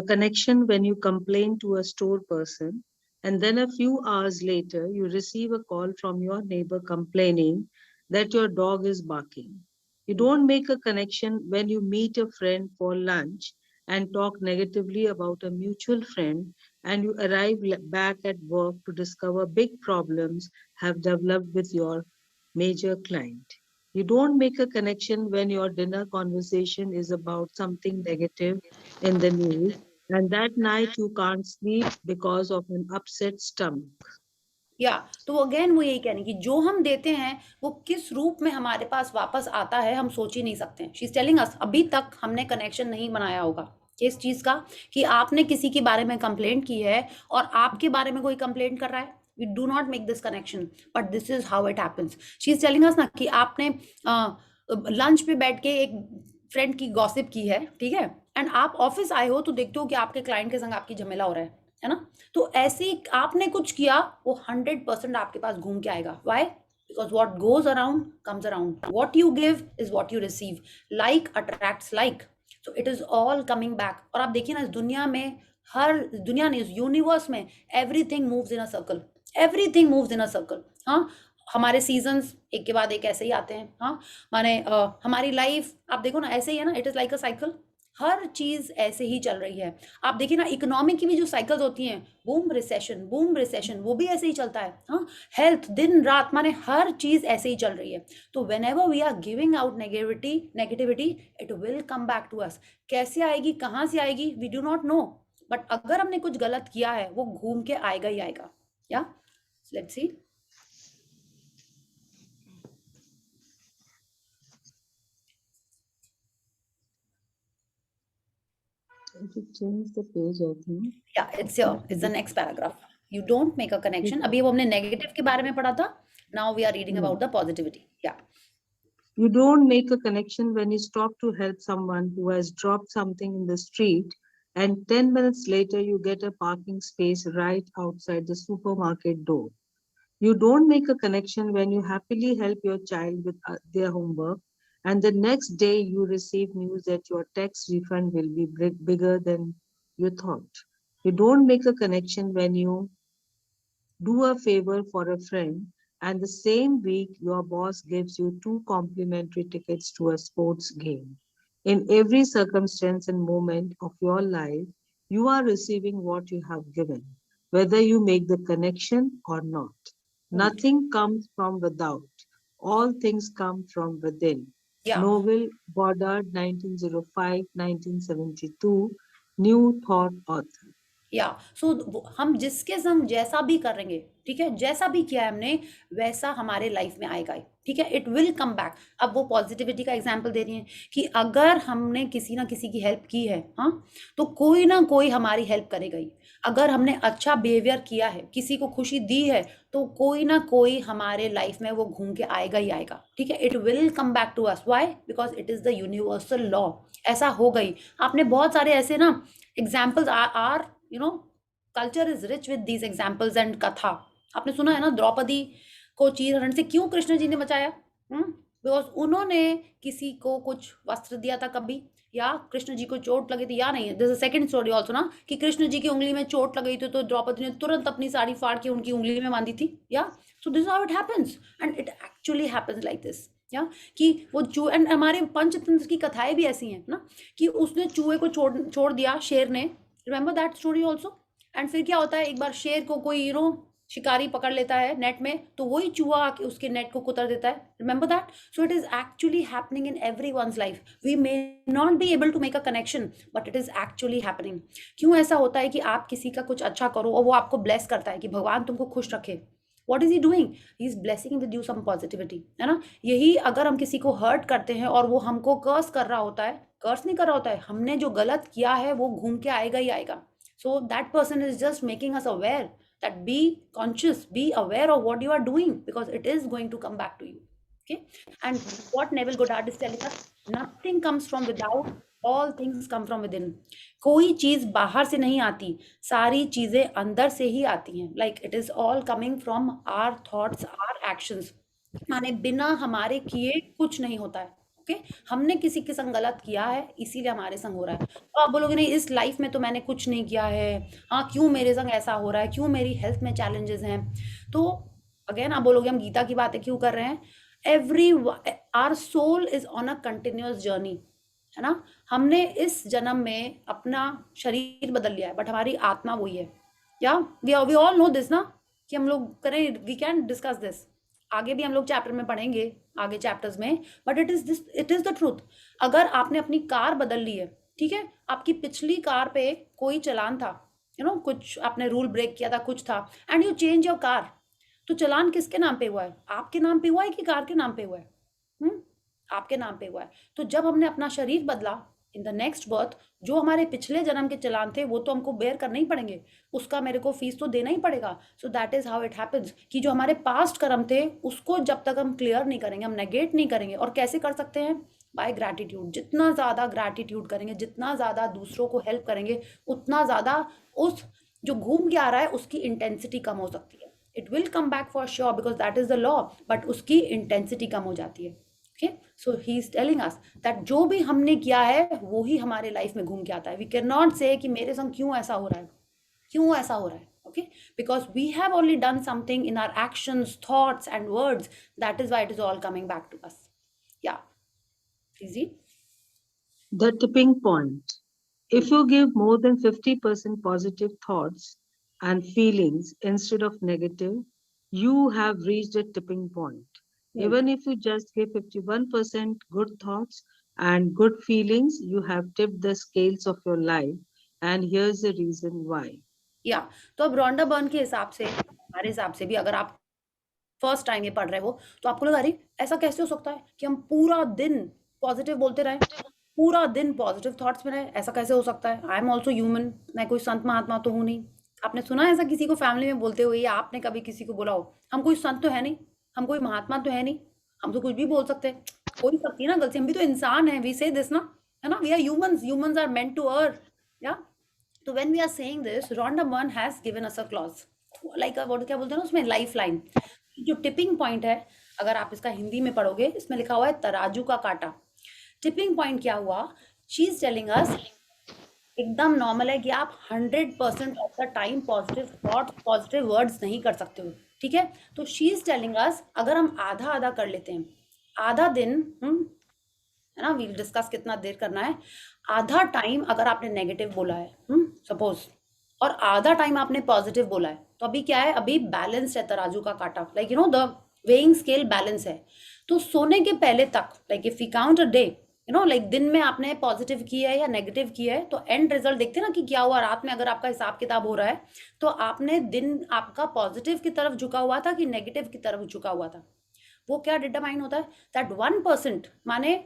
connection when you complain to a store person, and then a few hours later, you receive a call from your neighbor complaining that your dog is barking. You don't make a connection when you meet a friend for lunch and talk negatively about a mutual friend, and you arrive back at work to discover big problems have developed with your major client. You don't make a connection when your dinner conversation is about something negative in the news, and that night you can't sleep because of an upset stomach. या तो अगेन वो यही कहने की, जो हम देते हैं वो किस रूप में हमारे पास वापस आता है, हम सोच ही नहीं सकते. शी इज टेलिंग अस, अभी तक हमने कनेक्शन नहीं बनाया होगा इस चीज का कि आपने किसी के बारे में कंप्लेंट की है और आपके बारे में कोई कंप्लेंट कर रहा है. We do not make this connection, but this is how it happens. She is telling us ना कि आपने लंच पे बैठ के एक फ्रेंड की गॉसिप की है, ठीक है, एंड आप ऑफिस आए हो तो देखते हो कि आपके क्लाइंट के संग आपकी झमेला हो रहा है ना. तो ऐसे ही आपने कुछ किया, वो 100% आपके पास घूम के आएगा. Why? Because what goes around comes around. What you give is what you receive. Like attracts like. So it is all coming back. और आप देखिए ना, इस दुनिया में, हर दुनिया ने, इस यूनिवर्स में, everything moves in a circle. Everything moves in a circle. हाँ, हमारे सीजन्स एक के बाद एक ऐसे ही आते हैं. हाँ, माने हमारी लाइफ आप देखो ना, ऐसे ही है ना. It is like a cycle. हर चीज ऐसे ही चल रही है. आप देखिए ना, इकोनॉमिक की भी जो साइकिल्स होती हैं, बूम रिसेशन, वो भी ऐसे ही चलता है. हाँ, हेल्थ, दिन रात, माने हर चीज ऐसे ही चल रही है. तो whenever we are giving out negativity, it will come back to us. कैसे आएगी, कहाँ से आएगी, we do not know. But अगर हमने कुछ गलत किया है, वो घूम के आएगा ही आएगा. या let's see. If you change the page, I think. Yeah, it's the next paragraph. You don't make a connection. अभी वो हमने नेगेटिव के बारे में पढ़ा था. Now we are reading about the positivity. Yeah. You don't make a connection when you stop to help someone who has dropped something in the street, and 10 minutes later you get a parking space right outside the supermarket door. You don't make a connection when you happily help your child with their homework, and the next day you receive news that your tax refund will be bigger than you thought. You don't make a connection when you do a favor for a friend, and the same week your boss gives you 2 complimentary tickets to a sports game. In every circumstance and moment of your life, you are receiving what you have given, whether you make the connection or not. Nothing comes from without. All things come from within. Yeah. Novel Goddard, 1905-1972, New Thought author. या सो हम जिसके संग जैसा भी करेंगे, ठीक है, जैसा भी किया है हमने, वैसा हमारे लाइफ में आएगा ही. ठीक है, इट विल कम बैक. अब वो पॉजिटिविटी का एग्जाम्पल दे रही है कि अगर हमने किसी ना किसी की हेल्प की है, हाँ, तो कोई ना कोई हमारी हेल्प करेगा ही. अगर हमने अच्छा बिहेवियर किया है, किसी को खुशी दी है, तो कोई ना कोई हमारे लाइफ में वो घूम के आएगा ही आएगा. ठीक है, it will come back to us. Why? Because it is the universal law. ऐसा हो गई. आपने बहुत सारे ऐसे ना examples are culture is rich with these examples and कथा. आपने सुना है ना, द्रौपदी को चीर हरण से क्यों कृष्ण जी ने बचाया? बिकॉज उन्होंने किसी को कुछ वस्त्र दिया था कभी, या कृष्ण जी को चोट लगी थी या नहीं, this is second story also ना, कि कृष्ण जी की उंगली में चोट लगी थी तो द्रौपदी ने तुरंत अपनी साड़ी फाड़ के उनकी उंगली में बांधी थी, या so this how it happens and it actually happens like this, या कि वो चूहे, एंड हमारे पंचतंत्र की कथाएं भी ऐसी हैं ना, कि उसने चूहे को छोड़ दिया शेर ने, remember that story also, and फिर क्या होता है, एक बार शेर को कोई शिकारी पकड़ लेता है नेट में, तो वही चूहा आके उसके नेट को कुतर देता है, remember that. So it is actually happening in everyone's life, we may not be able to make a connection but it is actually happening. क्यों ऐसा होता है कि आप किसी का कुछ अच्छा करो और वो आपको ब्लेस करता है कि भगवान तुमको खुश रखे, what is he doing, he is blessing with you some positivity, है ना। यही अगर हम किसी को हर्ट करते हैं और वो हमको कर्स कर रहा होता है, कर्स नहीं कर रहा होता है, हमने जो गलत किया है वो घूम के आएगा ही आएगा। So that person is just making us aware that be conscious, be aware of what you are doing, because it is going to come back to you, okay? And what Neville Goddard is telling us, nothing comes from without, all things come from within. कोई चीज बाहर से नहीं आती, सारी चीजें अंदर से ही आती हैं, like it is all coming from our thoughts, our actions, माने बिना हमारे किए कुछ नहीं होता है, ओके? हमने किसी के संग गलत किया है इसीलिए हमारे संग हो रहा है। तो आप बोलोगे नहीं इस लाइफ में तो मैंने कुछ नहीं किया है, हाँ क्यों मेरे संग ऐसा हो रहा है, क्यों मेरी हेल्थ में चैलेंजेस हैं, तो अगेन आप बोलोगे हम गीता की बातें क्यों कर रहे हैं, every our soul is on a continuous journey, है ना। हमने इस जन्म में अपना शरीर बदल लिया है बट हमारी आत्मा वही है, या वी ऑल नो दिस ना, कि हम लोग करें, वी कैन डिस्कस दिस, आगे भी हम लोग चैप्टर में पढ़ेंगे, आगे चैप्टर्स में, but it is the truth. अगर आपने अपनी कार बदल ली है, ठीक है, आपकी पिछली कार पे कोई चलान था, कुछ आपने रूल ब्रेक किया था, कुछ था, and you change your car, तो चलान किसके नाम पे हुआ है, आपके नाम पे हुआ है कि कार के नाम पे हुआ है? आपके नाम पे हुआ है। तो जब हमने अपना शरीर बदला इन द नेक्स्ट बर्थ, जो हमारे पिछले जन्म के चलान थे वो तो हमको बेयर करने ही पड़ेंगे, उसका मेरे को फीस तो देना ही पड़ेगा। So that is how it happens, कि जो हमारे पास्ट कर्म थे उसको जब तक हम क्लियर नहीं करेंगे, हम नेगेट नहीं करेंगे, और कैसे कर सकते हैं, बाय ग्रैटिट्यूड। जितना ज़्यादा ग्रैटिट्यूड करेंगे, जितना ज़्यादा दूसरों को हेल्प करेंगे, उतना ज़्यादा उस जो घूम के आ रहा है उसकी इंटेंसिटी कम हो सकती है। It will come back for sure because that is the law, but उसकी इंटेंसिटी कम हो जाती है। Okay, so he is telling us that जो भी हमने किया है वो ही हमारे लाइफ में घूम के आता है। वी कैन नॉट से कि मेरे संग क्यों ऐसा हो रहा है, क्यों ऐसा हो रहा है, okay? Because we have only done something in our actions, thoughts and words, that is why it is all coming back to us. Yeah, easy. The tipping point. If you give more than 50% positive thoughts and feelings instead of negative, you have reached a tipping point. Even if you just give 51% good thoughts and good feelings, you have tipped the scales of your life. And here's the reason why. Yeah, तो अब रोंडा बर्न के हिसाब से, हमारे हिसाब से भी, अगर आप फर्स्ट टाइम ये पढ़ रहे हो तो आपको लगा अरे ऐसा कैसे हो सकता है कि हम पूरा दिन पॉजिटिव बोलते रहे, पूरा दिन पॉजिटिव थॉट्स में रहे, ऐसा कैसे हो सकता है? आई एम ऑल्सो ह्यूमन, मैं कोई संत महात्मा तो हूँ नहीं। आपने सुना है ऐसा किसी को फैमिली में बोलते हुए, या आपने कभी किसी को बोला हो हम कोई संत तो है नहीं, हम कोई महात्मा तो है नहीं, हम तो कुछ भी बोल सकते हैं, हो ही सकती है ना गलती, हम भी तो इंसान है, वी से दिस ना, है ना, we are humans, humans are meant to earn, yeah. तो when we are saying this, Rhonda Byrne has given us a clause, like what क्या बोलते हैं ना उसमें, लाइफ लाइन। जो टिपिंग पॉइंट है, अगर आप इसका हिंदी में पढ़ोगे, इसमें लिखा हुआ है तराजू का काटा। टिपिंग पॉइंट क्या हुआ, शी इज टेलिंग अस, एकदम नॉर्मल है कि आप 100% of the time positive thought, positive words नहीं कर सकते हो, ठीक है। तो शी इज टेलिंग अस, अगर हम आधा आधा कर लेते हैं, आधा दिन, है ना, वील डिस्कस कितना देर करना है, आधा टाइम अगर आपने नेगेटिव बोला है सपोज, और आधा टाइम आपने पॉजिटिव बोला है, तो अभी क्या है, अभी बैलेंस है तराजू का काटा, like the weighing scale balance है। तो सोने के पहले तक, like if we count a day, like दिन में आपने पॉजिटिव किया है या नेगेटिव किया है, तो एंड रिजल्ट देखते हैं ना कि क्या हुआ रात में, अगर आपका हिसाब किताब हो रहा है तो आपने दिन आपका पॉजिटिव की तरफ झुका हुआ था कि नेगेटिव की तरफ झुका हुआ था, वो क्या डिटरमाइन होता है, दैट 1%, माने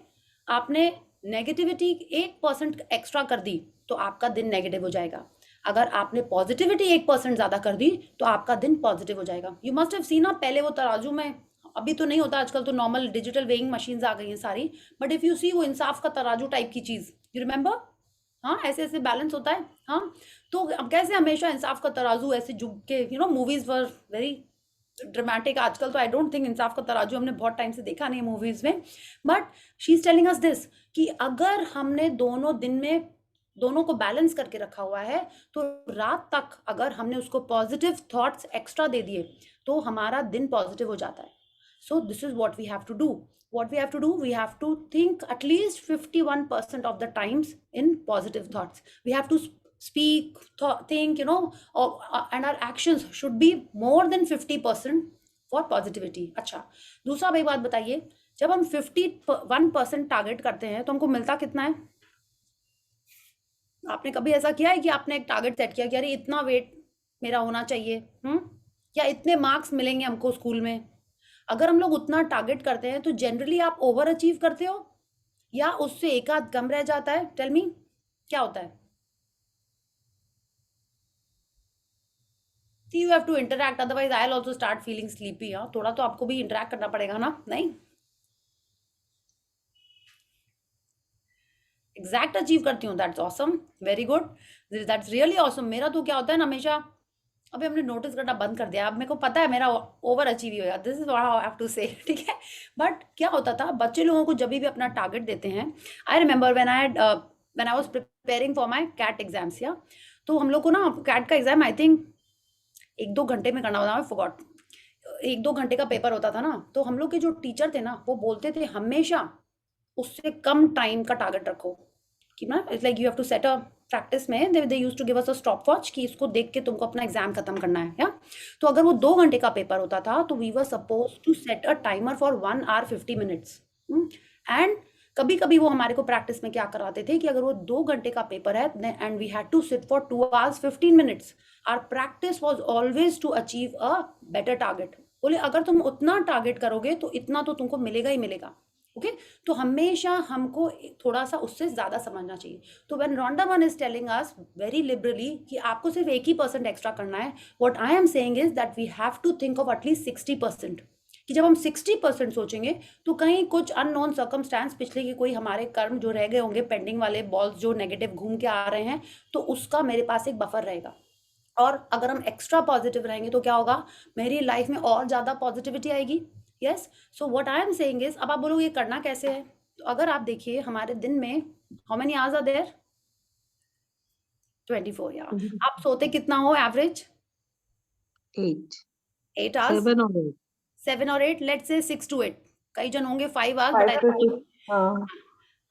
आपने नेगेटिविटी 1% एक्स्ट्रा कर दी तो आपका दिन नेगेटिव हो जाएगा, अगर आपने पॉजिटिविटी 1% ज्यादा कर दी तो आपका दिन पॉजिटिव हो जाएगा। यू मस्ट हैव सीन ना, पहले वो तराजू में, अभी तो नहीं होता, आजकल तो नॉर्मल डिजिटल वेइंग मशीन्स आ गई हैं सारी, बट इफ यू सी वो इंसाफ का तराजू टाइप की चीज, यू रिमेंबर, हाँ ऐसे ऐसे बैलेंस होता है, हाँ। तो अब कैसे हमेशा इंसाफ का तराजू ऐसे झुक के, मूवीज वर वेरी ड्रामेटिक आजकल तो आई डोंट थिंक इंसाफ का तराजू हमने बहुत टाइम से देखा नहीं मूवीज में, but she is telling us this कि अगर हमने दोनों दिन में दोनों को बैलेंस करके रखा हुआ है तो रात तक अगर हमने उसको पॉजिटिव थॉट्स एक्स्ट्रा दे दिए तो हमारा दिन पॉजिटिव हो जाता है. So this is what we have to do. What we have to do, we have to think at least 51% of the times in positive thoughts. We have to speak, think, and our actions should be more than 50% for positivity. अच्छा, दूसरा भाई बात बताइए, जब हम 51% टारगेट करते हैं तो हमको मिलता कितना है? आपने कभी ऐसा किया है कि आपने एक टारगेट सेट किया कि अरे इतना वेट मेरा होना चाहिए, या इतने मार्क्स मिलेंगे हमको स्कूल में? अगर हम लोग उतना टारगेट करते हैं तो जनरली आप ओवर अचीव करते हो या उससे एक आध कम रह जाता है? टेल मी, क्या होता है? See, you have to interact, otherwise I'll also start feeling sleepy. हाँ, थोड़ा तो आपको भी इंटरेक्ट करना पड़ेगा ना, नहीं? एग्जैक्ट अचीव करती हूँ, that's awesome, very good, that's really awesome. मेरा तो क्या होता है ना, हमेशा अभी हमने नोटिस करना बंद कर दिया, अब मेरे को पता है मेरा ओवर अचीव ही होगा, this is what I have to say, ठीक है. बट क्या होता था, बच्चे लोगों को जब भी अपना टारगेट देते हैं, I remember when I was preparing for my CAT exams, या तो हम लोग को ना कैट का एग्जाम आई थिंक 1-2 घंटे में करना होता, आई फॉरगॉट, 1-2 घंटे का पेपर होता था ना. तो हम लोग के जो टीचर थे ना, वो बोलते थे हमेशा उससे कम टाइम का टारगेट रखो, कि ना it's like you have to set a practice में they used to give us a stopwatch कि इसको देख के तुमको अपना एग्जाम खत्म करना है, या तो अगर वो 2 घंटे का पेपर होता था तो we were suppose to set a timer for 1 hour 50 minutes. And कभी कभी वो हमारे को प्रैक्टिस में क्या करवाते थे कि अगर वो 2 घंटे का पेपर है and we had to sit for 2 hours 15 minutes, our practice was always to achieve a better target. बोले अगर तुम उतना टारगेट करोगे तो इतना तो तुमको मिलेगा ही मिलेगा. ओके, तो हमेशा हमको थोड़ा सा उससे ज्यादा समझना चाहिए. तो व्हेन रोंडा वन is telling us very liberally कि आपको सिर्फ 1% एक्स्ट्रा करना है, what I am saying is that we have to think of at least 60%. कि जब हम 60% सोचेंगे तो कहीं कुछ अननोन सर्कमस्टांस, पिछले के कोई हमारे कर्म जो रह गए होंगे पेंडिंग वाले बॉल्स जो नेगेटिव घूम के आ रहे हैं, तो उसका मेरे पास एक बफर रहेगा. और अगर हम एक्स्ट्रा पॉजिटिव रहेंगे तो क्या होगा, मेरी लाइफ में और ज्यादा पॉजिटिविटी आएगी. Yes, so what I am saying is, अब आप बोलोगे ये करना कैसे है, तो अगर आप देखिए हमारे दिन में how many hours are there, 24. या आप सोते कितना हो average? 8 hours, 7 or 8. 7 or 8, let's say 6 to 8. कई जन होंगे 5 hours, 5 बट to 6. हाँ.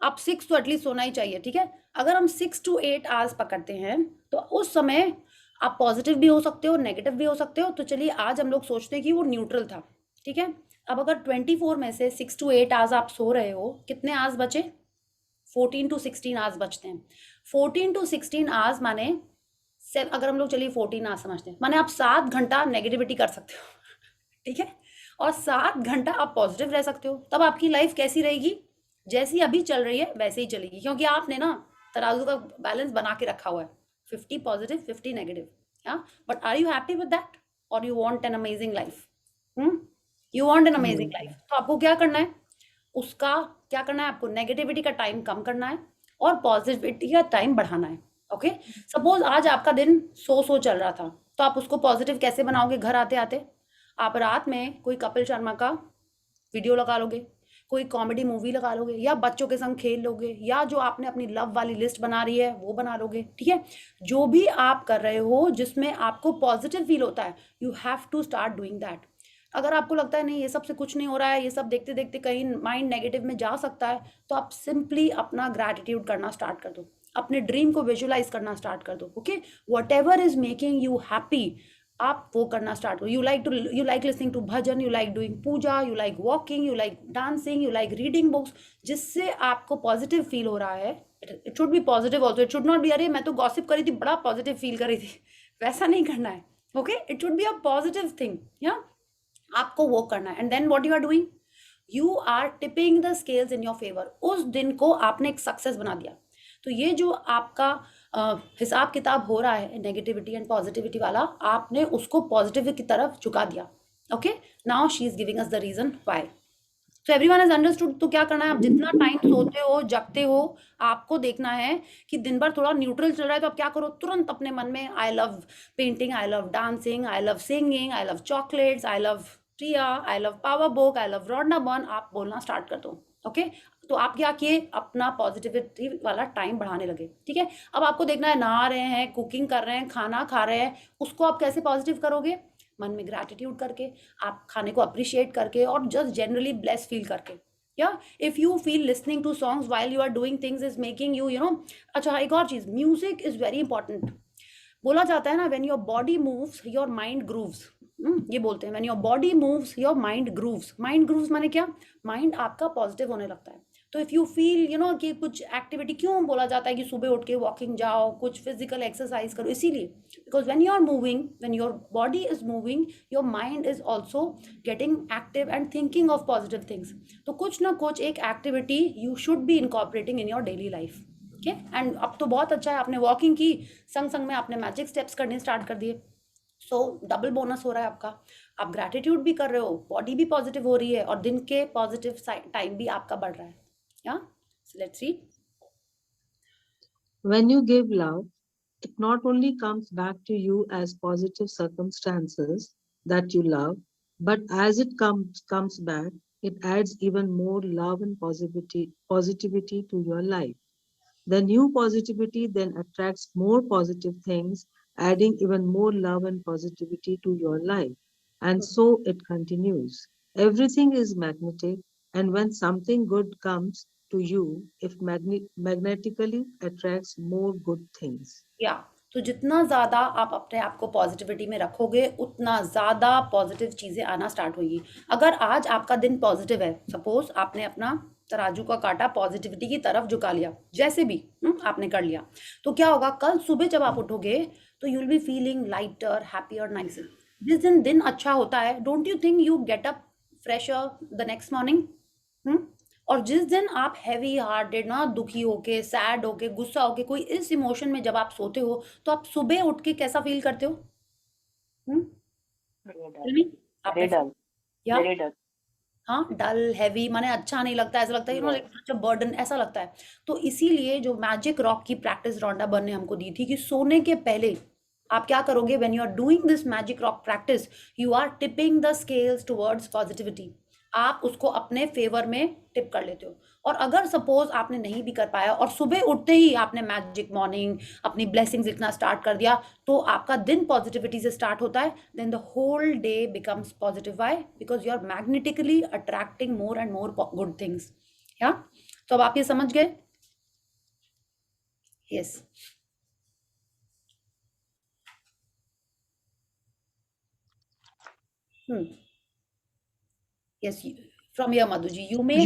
आप 6 तो एटलीस्ट सोना ही चाहिए, ठीक है. अगर हम 6 to 8 hours पकड़ते हैं तो उस समय आप पॉजिटिव भी हो सकते हो, नेगेटिव भी हो सकते हो. तो चलिए आज हम लोग सोचते हैं कि वो न्यूट्रल था, ठीक है. अब अगर 24 में से 6 to 8 hours आप सो रहे हो, कितने आवर्स बचे? 14 to 16 आवर्स बचते हैं. 14 to 16 आवर्स माने अगर हम लोग चलिए 14 आवर्स समझते हैं, माने आप 7 घंटा नेगेटिविटी कर सकते हो, ठीक है, और 7 घंटा आप पॉजिटिव रह सकते हो. तब आपकी लाइफ कैसी रहेगी? जैसी अभी चल रही है वैसे ही चलेगी, क्योंकि आपने ना तराजू का बैलेंस बना के रखा हुआ है, 50 पॉजिटिव 50 नेगेटिव. हाँ, but are you happy with that और you want an amazing life? You want an amazing life, तो आपको क्या करना है, उसका क्या करना है, आपको नेगेटिविटी का टाइम कम करना है और पॉजिटिविटी का टाइम बढ़ाना है. ओके, सपोज आज आपका दिन सो चल रहा था, तो आप उसको पॉजिटिव कैसे बनाओगे? घर आते आते आप रात में कोई कपिल शर्मा का वीडियो लगा लोगे, कोई कॉमेडी मूवी लगा लोगे, या बच्चों के संग खेल लोगे, या जो आपने अपनी लव वाली लिस्ट बना रही है वो बना लोगे, ठीक है. जो भी आप कर रहे हो जिसमें आपको पॉजिटिव फील होता है, you have to start doing that. अगर आपको लगता है नहीं ये सब से कुछ नहीं हो रहा है, ये सब देखते देखते कहीं माइंड नेगेटिव में जा सकता है, तो आप सिंपली अपना ग्रैटिट्यूड करना स्टार्ट कर दो, अपने ड्रीम को विजुअलाइज करना स्टार्ट कर दो. Okay, whatever is making you happy, आप वो करना स्टार्ट करो. You like listening to bhajan, you like doing puja, you like walking, you like dancing, you like reading books, जिससे आपको पॉजिटिव फील हो रहा है. It should be positive also, it should not be अरे मैं तो गॉसिप करी थी बड़ा पॉजिटिव फील कर रही थी, वैसा नहीं करना है. Okay, it should be a positive thing, या आपको वो करना है. And then what you are doing, you are tipping the scales in your favour. उस दिन को आपने एक सक्सेस बना दिया. तो ये जो आपका हिसाब किताब हो रहा है नेगेटिविटी एंड पॉजिटिविटी वाला, आपने उसको पॉजिटिव की तरफ झुका दिया. Okay, now she is giving us the reason why. So everyone has understood. तो क्या करना है, आप जितना टाइम सोते हो जगते हो, आपको देखना है कि दिन भर थोड़ा न्यूट्रल चल रहा है तो आप क्या करो, तुरंत अपने मन में I love painting, I love dancing, I love singing, I love chocolates, I love Priya, I love power book, I love रोडना बर्न, आप बोलना स्टार्ट कर दो। ओके, तो आप क्या किए, अपना पॉजिटिविटी वाला टाइम बढ़ाने लगे। ठीक है, अब आपको देखना है, नहा रहे हैं, कुकिंग कर रहे हैं, खाना खा रहे हैं, उसको आप कैसे पॉजिटिव करोगे, मन में ग्रैटिट्यूड करके, आप खाने को अप्रिशिएट करके, और जस्ट जनरली ब्लेस फील करके। या if you feel listening to songs while you are doing things is making you you know. अच्छा, एक और चीज, म्यूजिक इज वेरी इंपॉर्टेंट। बोला जाता है ना, when your body moves your mind grooves. ये बोलते हैं, when your body moves your mind grooves. Mind grooves माने क्या, माइंड आपका पॉजिटिव होने लगता है। तो if you feel you know कि कुछ एक्टिविटी, क्यों बोला जाता है कि सुबह उठ के वॉकिंग जाओ, कुछ फिजिकल एक्सरसाइज करो, इसीलिए because when you are moving, when your body is moving, your mind is also getting active and thinking of positive things. तो कुछ ना कुछ एक activity you should be incorporating in your daily life. Okay, and अब तो बहुत अच्छा है, आपने वॉकिंग की, संग संग में आपने मैजिक स्टेप्स करने स्टार्ट कर दिए, सो डबल बोनस हो रहा है आपका। आप ग्रैटिट्यूड भी कर रहे हो, बॉडी भी पॉजिटिव हो रही है, और दिन के पॉजिटिव टाइम भी आपका बढ़ रहा है। या let's read. When you give love, it not only comes back to you as positive circumstances that you love, but as it comes back, it adds even more love and positivity to your life. The new positivity then attracts more positive things, adding even more love and positivity to your life. And so it continues. Everything is magnetic, and when something good comes to you, it magnetically attracts more good things. या तो जितना ज़्यादा आप अपने आप को पॉजिटिविटी में रखोगे, उतना ज़्यादा पॉजिटिव चीज़ें आना स्टार्ट होगी। अगर आज आपका दिन पॉजिटिव है, सपोज आपने अपना तराजू का कांटा पॉजिटिविटी की तरफ झुका लिया, जैसे भी आपने कर लिया, तो क्या होगा, कल सुबह जब आप उठोगे तो you will be feeling lighter, happier, nicer. जिस दिन दिन अच्छा होता है, don't you think you get up fresher the next morning. और जिस दिन आप हैवी हार्टेड ना, दुखी होके, सैड होके, गुस्सा होके, कोई इस इमोशन में जब आप सोते हो, तो आप सुबह उठ के कैसा फील करते हो? Tell me, आपने या हाँ, डल, हैवी, माने अच्छा नहीं लगता, ऐसा लगता है you know, such a burden, ऐसा लगता है। तो इसीलिए जो मैजिक रॉक की प्रैक्टिस रॉन्डा बर्न ने हमको दी थी कि सोने के पहले आप क्या करोगे, when you are doing this magic rock practice, you are tipping the scales towards positivity. आप उसको अपने फेवर में टिप कर लेते हो। और अगर सपोज आपने नहीं भी कर पाया और सुबह उठते ही आपने मैजिक मॉर्निंग, अपनी ब्लेसिंग्स लिखना स्टार्ट कर दिया, तो आपका दिन पॉजिटिविटी से स्टार्ट होता है, then the whole day becomes positive. Why? Because you are magnetically attracting more and more good things. या तो अब आप ये समझ गए? Yes. Yes, from here, Madhuji, you may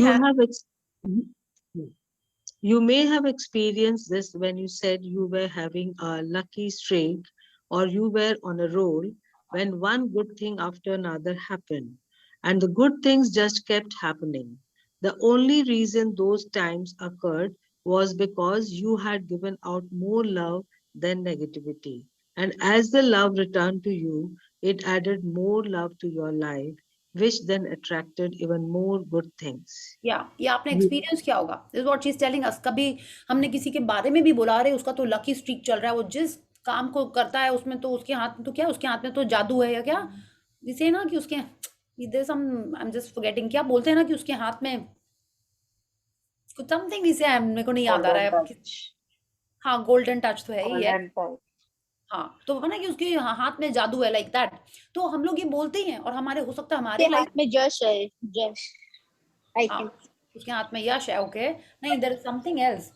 You may have experienced this when you said you were having a lucky streak or you were on a roll when one good thing after another happened and the good things just kept happening. The only reason those times occurred was because you had given out more love than negativity. And as the love returned to you, it added more love to your life, which then attracted even more good things. या ये आपने एक्सपीरियंस किया होगा, this what she is telling अस। कभी हमने किसी के बारे में भी बोला, रहे उसका तो लकी स्ट्रीक चल रहा है, वो जिस काम को करता है उसमें तो उसके हाथ में तो क्या, उसके हाथ में तो जादू है, या क्या जिसे ना कि उसके इधर सम आई एम जस्ट फॉरगेटिंग, क्या बोलते हैं ना कि उसके हाथ में कुछ समथिंग, इसे मेरे को नहीं याद आ रहा है। हाँ, गोल्डन टच तो है ही है। हाँ, तो ना कि उसके हाथ में जादू है, लाइक दैट। तो हम लोग ये बोलते ही हैं, और हमारे हो सकता है हमारे हाथ में यश है, यश आई हाँ, थिंक उसके हाथ में यश है। ओके, नहीं, देयर इज समथिंग एल्स,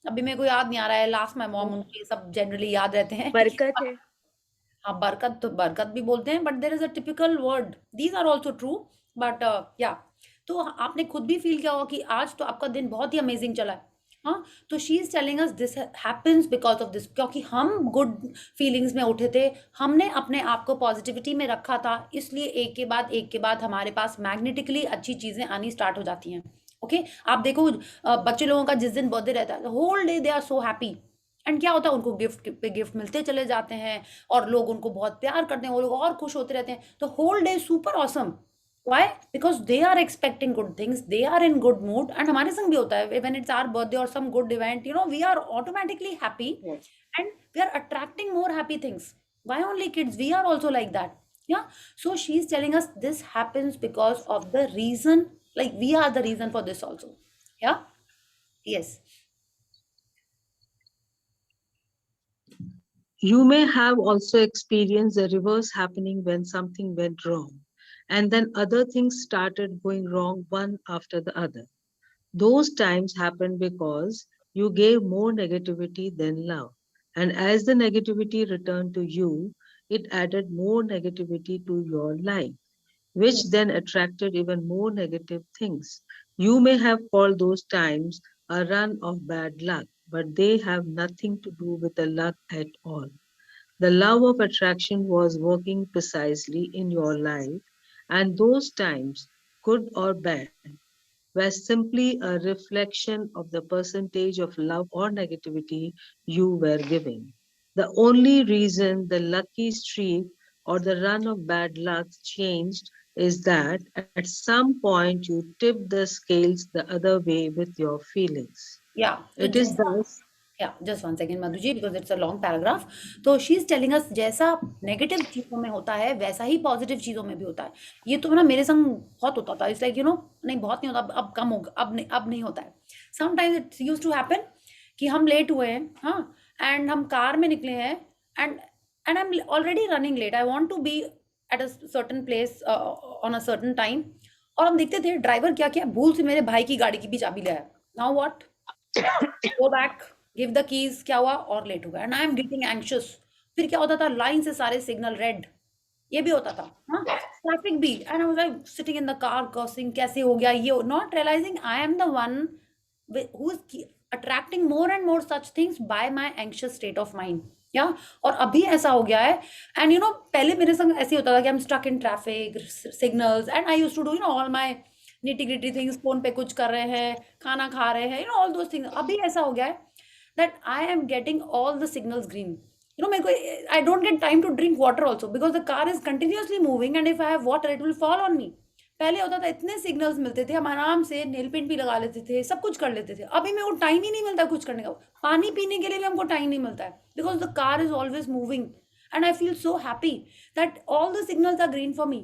अभी मेरे को याद नहीं आ रहा है। लास्ट माय मॉम, उनके ये सब जनरली याद रहते हैं। बरकत है। हाँ, बरकत, तो बरकत भी बोलते हैं, but there is a typical word, these are also true, but या तो आपने खुद भी फील किया होगा कि आज तो आपका दिन बहुत ही अमेजिंग चला है। हाँ, तो she is telling us this happens because of this, क्योंकि हम गुड फीलिंग्स में उठे थे, हमने अपने आप को पॉजिटिविटी में रखा था, इसलिए एक के बाद हमारे पास मैग्नेटिकली अच्छी चीजें आनी स्टार्ट हो जाती हैं। ओके, आप देखो बच्चे लोगों का जिस दिन बर्थडे रहता है, whole day they are so happy, and क्या होता है, उनको गिफ्ट पे गिफ्ट मिलते चले जाते हैं, और लोग उनको बहुत प्यार करते हैं, वो लोग और खुश होते रहते हैं, तो whole day super awesome. Why? Because they are expecting good things, they are in good mood, and हमारे संग भी होता है when it's our birthday or some good event, you know, we are automatically happy Yes. and we are attracting more happy things. Why only kids? We are also like that. Yeah. So she's telling us this happens because of the reason, like we are the reason for this also. Yeah. Yes. You may have also experienced the reverse happening when something went wrong, and then other things started going wrong one after the other. Those times happened because you gave more negativity than love. And as the negativity returned to you, it added more negativity to your life, which then attracted even more negative things. You may have called those times a run of bad luck, but they have nothing to do with the luck at all. The law of attraction was working precisely in your life, and those times, good or bad, were simply a reflection of the percentage of love or negativity you were giving. The only reason the lucky streak or the run of bad luck changed is that at some point you tipped the scales the other way with your feelings. Yeah. तो It is जैसा, thus yeah, just one second, Madhu ji, because it's a long paragraph. तो she is telling us जैसा नेगेटिव चीजों में होता है वैसा ही पॉजिटिव चीजों में भी होता है. ये तो ना मेरे संग बहुत होता था. इट्स लाइक यू नो, नहीं बहुत नहीं होता, अब कम होगा, अब नहीं होता है. Sometimes it use to happen कि हम लेट हुए हैं, हाँ, एंड हम कार में निकले हैं, and I am already running late. I want to be at a certain place on a certain time, और हम देखते थे ड्राइवर क्या किया, भूल से मेरे भाई की गाड़ी की भी चाबी ले आया. Now what? Go back, give the keys, क्या हुआ, और लेट हो गया, and I am getting anxious. फिर क्या होता था, लाइन से सारे सिग्नल रेड, ये भी होता था, हाँ, ट्रैफिक भी, and I was like sitting in the car crossing, कैसे हो गया ये, not realizing I am the one who is attracting more and more such things by my anxious state of mind. या और अभी ऐसा हो गया है, एंड यू नो पहले मेरे संग ऐसे ही होता था कि I am stuck in traffic signals, and I used to do you know all my nitty gritty things, phone पे कुछ कर रहे हैं, खाना खा रहे हैं, you know all those things. अभी ऐसा हो गया है that I am getting all the signals green. You know, मेरे को, I don't get time to drink water also because the car is continuously moving and if I have water, it will fall on me. पहले होता था इतने सिग्नल्स मिलते थे, हम आराम से नेल पेंट भी लगा लेते थे, सब कुछ कर लेते थे. अभी मेरे को टाइम ही नहीं मिलता कुछ करने का. पानी पीने के लिए भी हमको टाइम नहीं मिलता है because the car is always moving and I feel so happy that all the signals are green for me.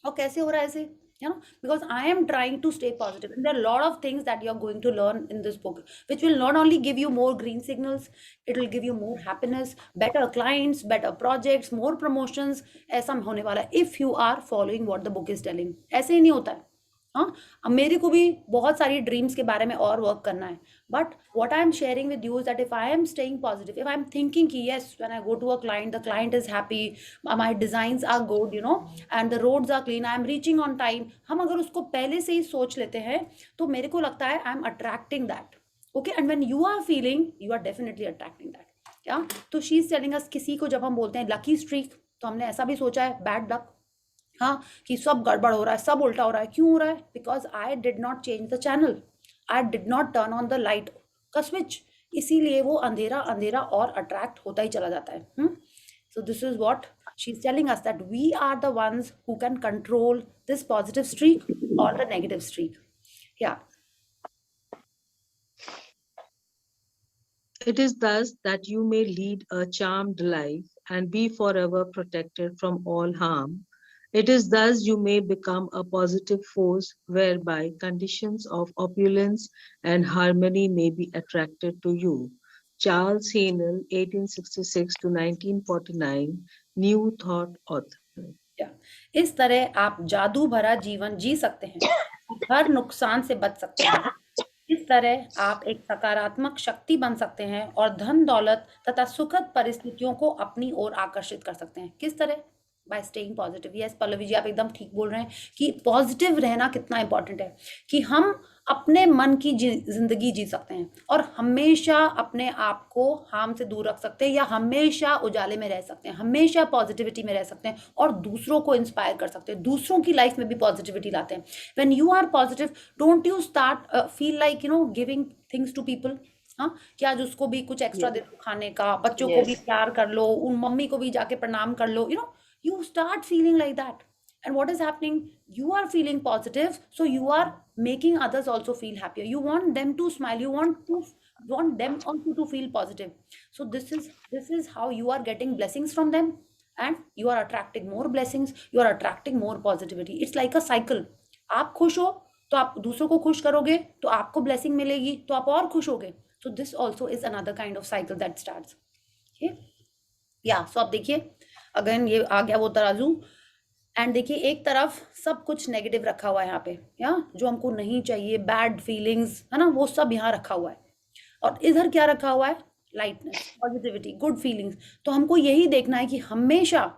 और कैसे हो रहा है ऐसे, you know, because I am trying to stay positive, and there are a lot of things that you're going to learn in this book which will not only give you more green signals, it will give you more happiness, better clients, better projects, more promotions. ऐसा होने वाला है if you are following what the book is telling. ऐसे ही नहीं होता है. हाँ, अब मेरे को भी बहुत सारी ड्रीम्स के बारे में और वर्क करना है, but what I am sharing with you is that if I am staying positive, if I am thinking कि yes when I go to a client the client is happy, my designs are good, you know, and the roads are clean, I am reaching on time, हम अगर उसको पहले से ही सोच लेते हैं तो मेरे को लगता है I am attracting that. Okay, and when you are feeling, you are definitely attracting that. क्या, तो शी इज टेलिंग अस, किसी को जब हम बोलते हैं लकी स्ट्रीक, तो हमने ऐसा भी सोचा है बैड लक, हाँ, कि सब गड़बड़ हो रहा है, सब उल्टा हो रहा है. क्यों हो रहा है? Because I did not change the channel, I did not turn on the light का स्विच, इसीलिए वो अंधेरा अंधेरा और अट्रैक्ट होता ही चला जाता है. So this is what she is telling us, that we are the ones who can control this positive streak और the negative streak. Yeah It is thus that you may lead a charmed life and be forever protected from all harm. It is thus you may become a positive force whereby conditions of opulence and harmony may be attracted to you. Charles Haanel, 1866 to 1949, New Thought author. इस तरह आप जादू भरा जीवन जी सकते हैं, हर नुकसान से बच सकते हैं. इस तरह आप एक सकारात्मक शक्ति बन सकते हैं और धन दौलत तथा सुखद परिस्थितियों को अपनी ओर आकर्षित कर सकते हैं. किस तरह? By staying positive. Yes Pallavi ji, आप एकदम ठीक बोल रहे हैं कि पॉजिटिव रहना कितना इंपॉर्टेंट है, कि हम अपने मन की जिंदगी जी सकते हैं और हमेशा अपने आप को हार्म से दूर रख सकते हैं, या हमेशा उजाले में रह सकते हैं, हमेशा पॉजिटिविटी में रह सकते हैं और दूसरों को इंस्पायर कर सकते हैं, दूसरों की लाइफ में भी पॉजिटिविटी लाते हैं. When you are positive, don't you start feel like you know giving things to people. हाँ, कि आज उसको भी कुछ एक्स्ट्रा दे दो खाने का, बच्चों को भी Yes. प्यार कर लो, उन मम्मी को भी जाके प्रणाम कर लो, you know, you start feeling like that. And what is happening? You are feeling positive, so you are making others also feel happier. You want them to smile, you want them also to feel positive. So this is how you are getting blessings from them, and you are attracting more blessings, you are attracting more positivity. It's like a cycle. आप खुश हो तो आप दूसरों को खुश करोगे, तो आपको ब्लेसिंग मिलेगी, तो आप और खुश होगे. So this also is another kind of cycle that starts. Okay? या सो आप देखिए अगेन ये आ गया वो तराजू. एंड देखिए एक तरफ सब कुछ नेगेटिव रखा हुआ है यहाँ पे, या जो हमको नहीं चाहिए, बैड फीलिंग्स है ना, वो सब यहाँ रखा हुआ है. और इधर क्या रखा हुआ है? Lightness, positivity, good feelings. तो हमको यही देखना है कि हमेशा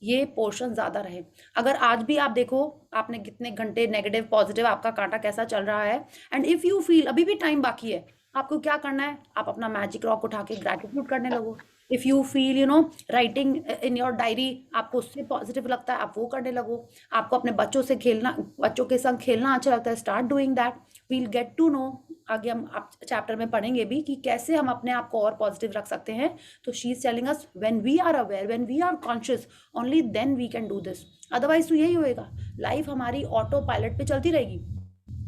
ये पोर्शन ज्यादा रहे. अगर आज भी आप देखो आपने कितने घंटे नेगेटिव पॉजिटिव, आपका कांटा कैसा चल रहा है, एंड इफ यू फील अभी भी टाइम बाकी है, आपको क्या करना है? आप अपना मैजिक रॉक उठा के ग्रैटिट्यूड करने लगो. If you feel writing in your diary, आपको उससे पॉजिटिव लगता है, आप वो करने लगो. आपको अपने बच्चों से खेलना, बच्चों के संग खेलना अच्छा लगता है, start doing that. We'll get to know, आगे हम आप चैप्टर में पढ़ेंगे भी कि कैसे हम अपने आप को और पॉजिटिव रख सकते हैं. तो she is telling us when we are aware, when we are conscious, only then we can do this. Otherwise तो यही होएगा, लाइफ हमारी ऑटो पायलट पे चलती रहेगी.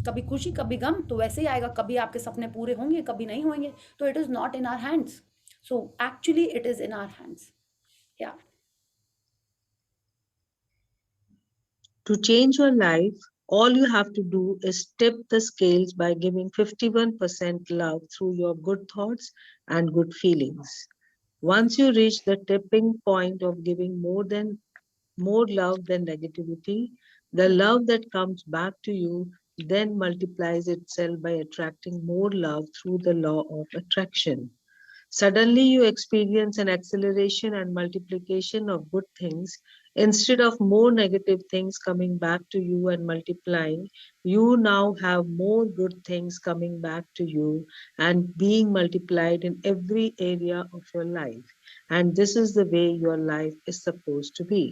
कभी खुशी कभी गम तो वैसे ही आएगा, कभी आपके सपने पूरे होंगे कभी नहीं होंगे. तो it is not in our hands. So actually it is in our hands. Yeah. To change your life, all you have to do is tip the scales by giving 51% love through your good thoughts and good feelings. Once you reach the tipping point of giving more love than negativity, the love that comes back to you then multiplies itself by attracting more love through the law of attraction. Suddenly you experience an acceleration and multiplication of good things. Instead of more negative things coming back to you and multiplying, you now have more good things coming back to you and being multiplied in every area of your life. And this is the way your life is supposed to be.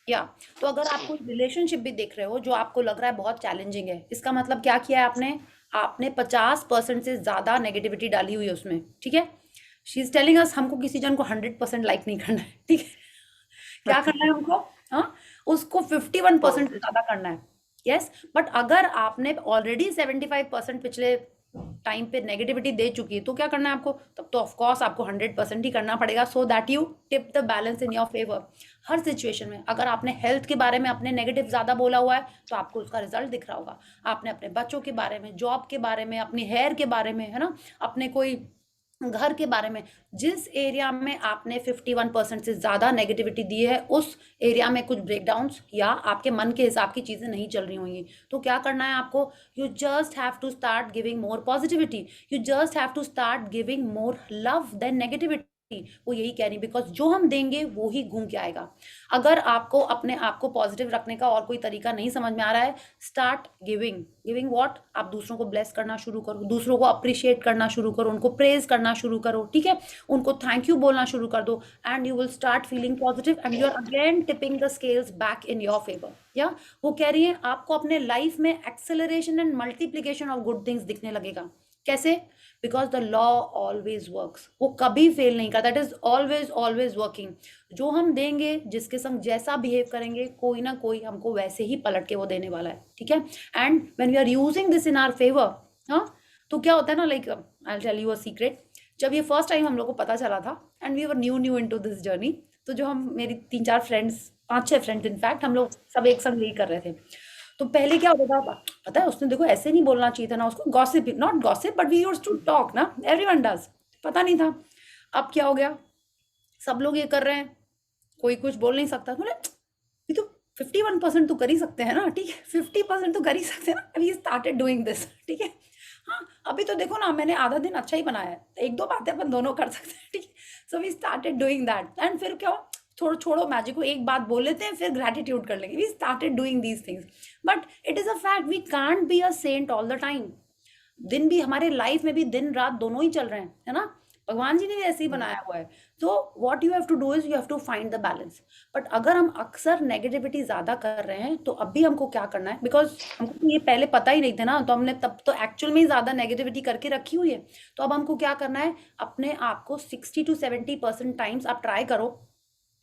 या तो अगर आप कोई रिलेशनशिप भी देख रहे हो जो आपको लग रहा है बहुत चैलेंजिंग है, इसका मतलब क्या किया है आपने? आपने 50% से ज्यादा नेगेटिविटी डाली हुई है उसमें. ठीक है, शी इज टेलिंग अस हमको किसी जन को 100% लाइक नहीं करना है. ठीक है, क्या करना है हमको? हाँ, उसको 51% से ज्यादा करना है. यस, बट अगर आपने ऑलरेडी 75% पिछले टाइम पे नेगेटिविटी दे चुकी है, तो क्या करना है आपको? तब तो ऑफकोर्स आपको 100% ही करना पड़ेगा, so that you tip the balance in your favour. Her situation में अगर आपने हेल्थ के बारे में अपने नेगेटिव ज्यादा बोला हुआ है तो आपको उसका रिजल्ट दिख रहा होगा. आपने अपने बच्चों के बारे में, जॉब के बारे में, अपनी हेयर के बारे में, है ना, अपने कोई घर के बारे में, जिस एरिया में आपने 51% से ज्यादा नेगेटिविटी दी है, उस एरिया में कुछ ब्रेकडाउन्स या आपके मन के हिसाब की चीजें नहीं चल रही होंगी. तो क्या करना है आपको? You just have to start giving more positivity. You just have to start giving more love then negativity. वो यही कह रही, बिकॉज जो हम देंगे वो ही घूम के आएगा. अगर आपको अपने आप को पॉजिटिव रखने का और कोई तरीका नहीं समझ में आ रहा है, स्टार्ट गिविंग. Giving what? आप दूसरों को ब्लेस करना शुरू करो, दूसरों को अप्रिशिएट करना शुरू करो, उनको प्रेज करना शुरू करो. ठीक है, उनको थैंक यू बोलना शुरू कर दो, and you will start feeling positive and you are again tipping the scales back in your favour. या वो कह रही है आपको अपने लाइफ में acceleration and multiplication of good things दिखने लगेगा. कैसे? Because the law always works. वो कभी फेल नहीं करता. That is always working. जो हम देंगे, जिसके संग जैसा बिहेव करेंगे, कोई ना कोई हमको वैसे ही पलट के वो देने वाला है. ठीक है, and when we are using this in our favour, हाँ, तो क्या होता है ना, like I will tell you a secret. जब ये फर्स्ट टाइम हम लोग को पता चला था and we were new into this journey, तो जो हम मेरी 3-4 फ्रेंड्स, 5-6 फ्रेंड्स इनफैक्ट, हम लोग सब एक संग यही कर रहे थे. तो पहले क्या होता था पता है, उसने देखो ऐसे नहीं बोलना चाहिए था ना उसको, gossip, not gossip but we used to talk ना, एवरीवन डज. पता नहीं था. अब क्या हो गया, सब लोग ये कर रहे हैं, कोई कुछ बोल नहीं सकता. बोले ये तो 51% तो कर ही सकते हैं ना. ठीक है, 50% तो कर ही सकते हैं ना. We started doing this. ठीक है, हाँ, अभी तो देखो ना, मैंने आधा दिन अच्छा ही बनाया है, 1-2 बातें अपन दोनों कर सकते हैं. ठीक है, so we started doing that. And फिर क्या, छोड़ो मैजिक को, एक बात बोल लेते हैं फिर ग्रेटिट्यूड कर लेंगे. We started doing these things, but it is a fact, we can't be a saint all the time. दिन भी हमारे लाइफ में भी दिन रात दोनों ही चल रहे हैं, है ना. भगवान जी ने भी ऐसे ही बनाया हुआ है. तो what you have to do is you have to find the balance. But अगर हम अक्सर नेगेटिविटी ज्यादा कर रहे हैं, तो अभी हमको क्या करना है, बिकॉज हमको तो ये पहले पता ही नहीं था ना, तो हमने तब तो एक्चुअल में ही ज्यादा नेगेटिविटी करके रखी हुई है. तो अब हमको क्या करना है, अपने आप को 60 to 70% टाइम्स आप ट्राई करो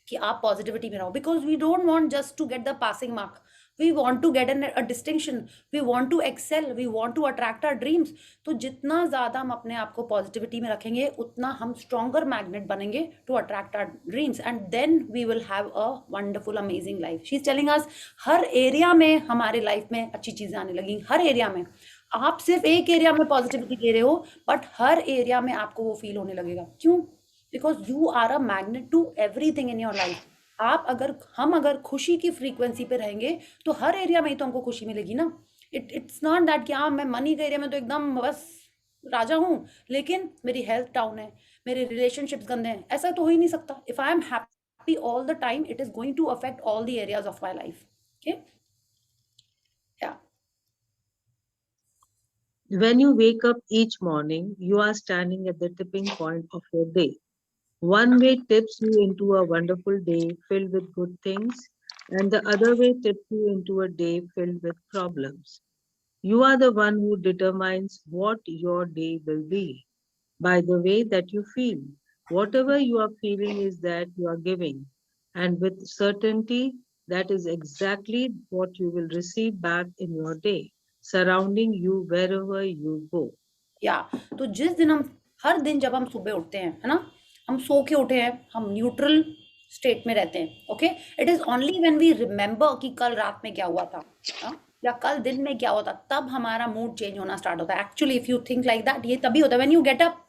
कि आप पॉजिटिविटी में रहो, because we don't want just to get the passing mark. We want to get a distinction, we want to excel, we want to attract our dreams. तो जितना ज़्यादा हम अपने आप को पॉजिटिविटी में रखेंगे उतना हम स्ट्रॉन्गर मैग्नेट बनेंगे to attract our dreams, and then we will have a wonderful amazing life. She is telling us her area में हमारे लाइफ में अच्छी चीज़ें आने लगी, हर एरिया में. आप सिर्फ एक एरिया में पॉजिटिविटी दे रहे हो बट हर एरिया में आपको वो फील होने लगेगा. क्यों? Because you are a magnet to everything in your life. हम अगर खुशी की फ्रीक्वेंसी पे रहेंगे तो हर एरिया में ही तो हमको खुशी मिलेगी ना. इट्स नॉट दैट कि हाँ मैं मनी के एरिया में तो एकदम बस राजा हूँ लेकिन मेरी हेल्थ डाउन है, मेरे रिलेशनशिप्स गंदे हैं. ऐसा तो हो ही नहीं सकता. If I am happy all the time it is going to affect all the areas of my life. Okay, yeah. When you wake up each morning, you are standing at the tipping point of your day. One way tips you into a wonderful day filled with good things, and the other way tips you into a day filled with problems. You are the one who determines what your day will be by the way that you feel. Whatever you are feeling is that you are giving, and with certainty, that is exactly what you will receive back in your day, surrounding you wherever you go. या तो जिस दिन हम हर दिन जब हम सुबह उठते हैं, है ना, हम सो के उठे हैं, हम न्यूट्रल स्टेट में रहते हैं. Okay, it is only when we remember कि कल रात में क्या हुआ था, हाँ, या कल दिन में क्या हुआ था, तब हमारा मूड चेंज होना स्टार्ट होता है. Actually if you think like that, ये तभी होता है when you get up,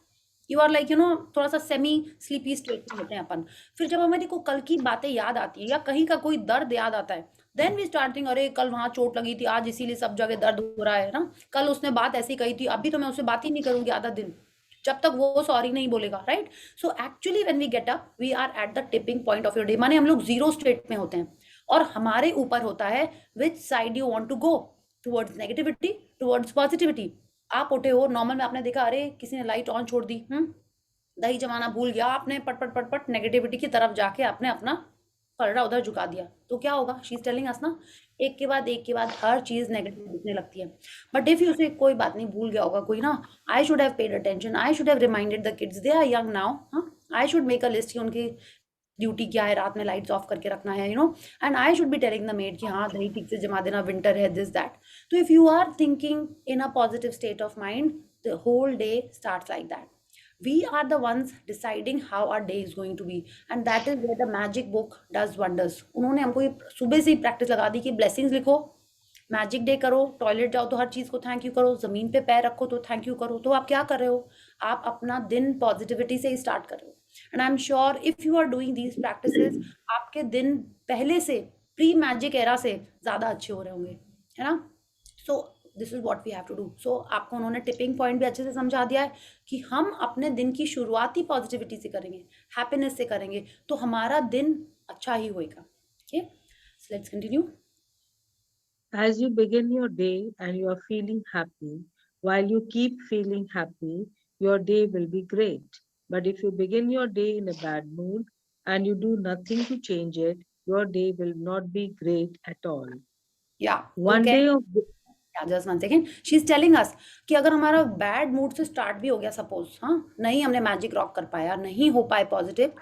you are like थोड़ा सा सेमी स्लीपी स्टेट में होते हैं अपन. फिर जब हमारे को कल की बातें याद आती है या कहीं का कोई दर्द याद आता है, देन वी स्टार्ट थिंक अरे कल वहां चोट लगी थी, आज इसीलिए सब जगह दर्द हो रहा है ना, कल उसने बात ऐसी कही थी, अभी तो मैं उससे बात ही नहीं करूंगी आधा दिन जब तक वो सॉरी नहीं बोलेगा. Right? So actually when we get up we are at the tipping point of your day. माने हम लोग जीरो स्टेट में होते हैं और हमारे ऊपर होता है which side you want to go, towards negativity, towards positivity. आप उठे हो, नॉर्मल में आपने देखा अरे किसी ने लाइट ऑन छोड़ दी, दही जमाना भूल गया, आपने पट पट पट पट नेगेटिविटी की तरफ जाके आपने अपना पलड़ा उधर झुका दिया, तो क्या होगा? शी इज टेलिंग अस ना, एक के बाद हर चीज नेगेटिव दिखने लगती है. बट इफ यू से कोई बात नहीं, भूल गया होगा कोई ना, I should have paid attention, I should have reminded the kids, they are young now, हाँ, I should make a list कि उनकी ड्यूटी क्या है, रात में लाइट्स ऑफ करके रखना है, and I should be telling the maid कि हाँ दही ठीक से जमा देना, विंटर है, दिस दैट. तो if you are thinking in a positive state of mind, the whole day starts like that. We are the ones deciding how our day is going to be, and that is where the magic book does wonders. उन्होंने हमको ये सुबह से ही प्रैक्टिस लगा दी कि ब्लेसिंग्स लिखो, मैजिक डे करो, टॉयलेट जाओ तो हर चीज़ को थैंक यू करो, ज़मीन पे पैर रखो तो थैंक यू करो. तो आप क्या कर रहे हो? आप अपना दिन पॉजिटिविटी से ही स्टार्ट कर रहे हो. And I am sure if you are doing these practices, आपके दिन पहले से प्री मैजिक एरा से ज़्यादा अच्छे हो रहे होंगे, है ना. So this is what we have to do. So आपको उन्होंने टिपिंग पॉइंट भी अच्छे से समझा दिया है कि हम अपने दिन की शुरुआत ही पॉजिटिविटी से करेंगे, हैप्पीनेस से करेंगे, तो हमारा दिन अच्छा ही होएगा. Okay, so let's continue. As you begin your day and you are feeling happy, while you keep feeling happy, your day will be great. But if you begin your day in a bad mood and you do nothing to change it, your day will not be great at all. या One day of just one second, she is telling अस कि अगर हमारा बैड मूड से स्टार्ट भी हो गया, सपोज, हाँ, नहीं हमने मैजिक रॉक कर पाया, नहीं हो पाए पॉजिटिव,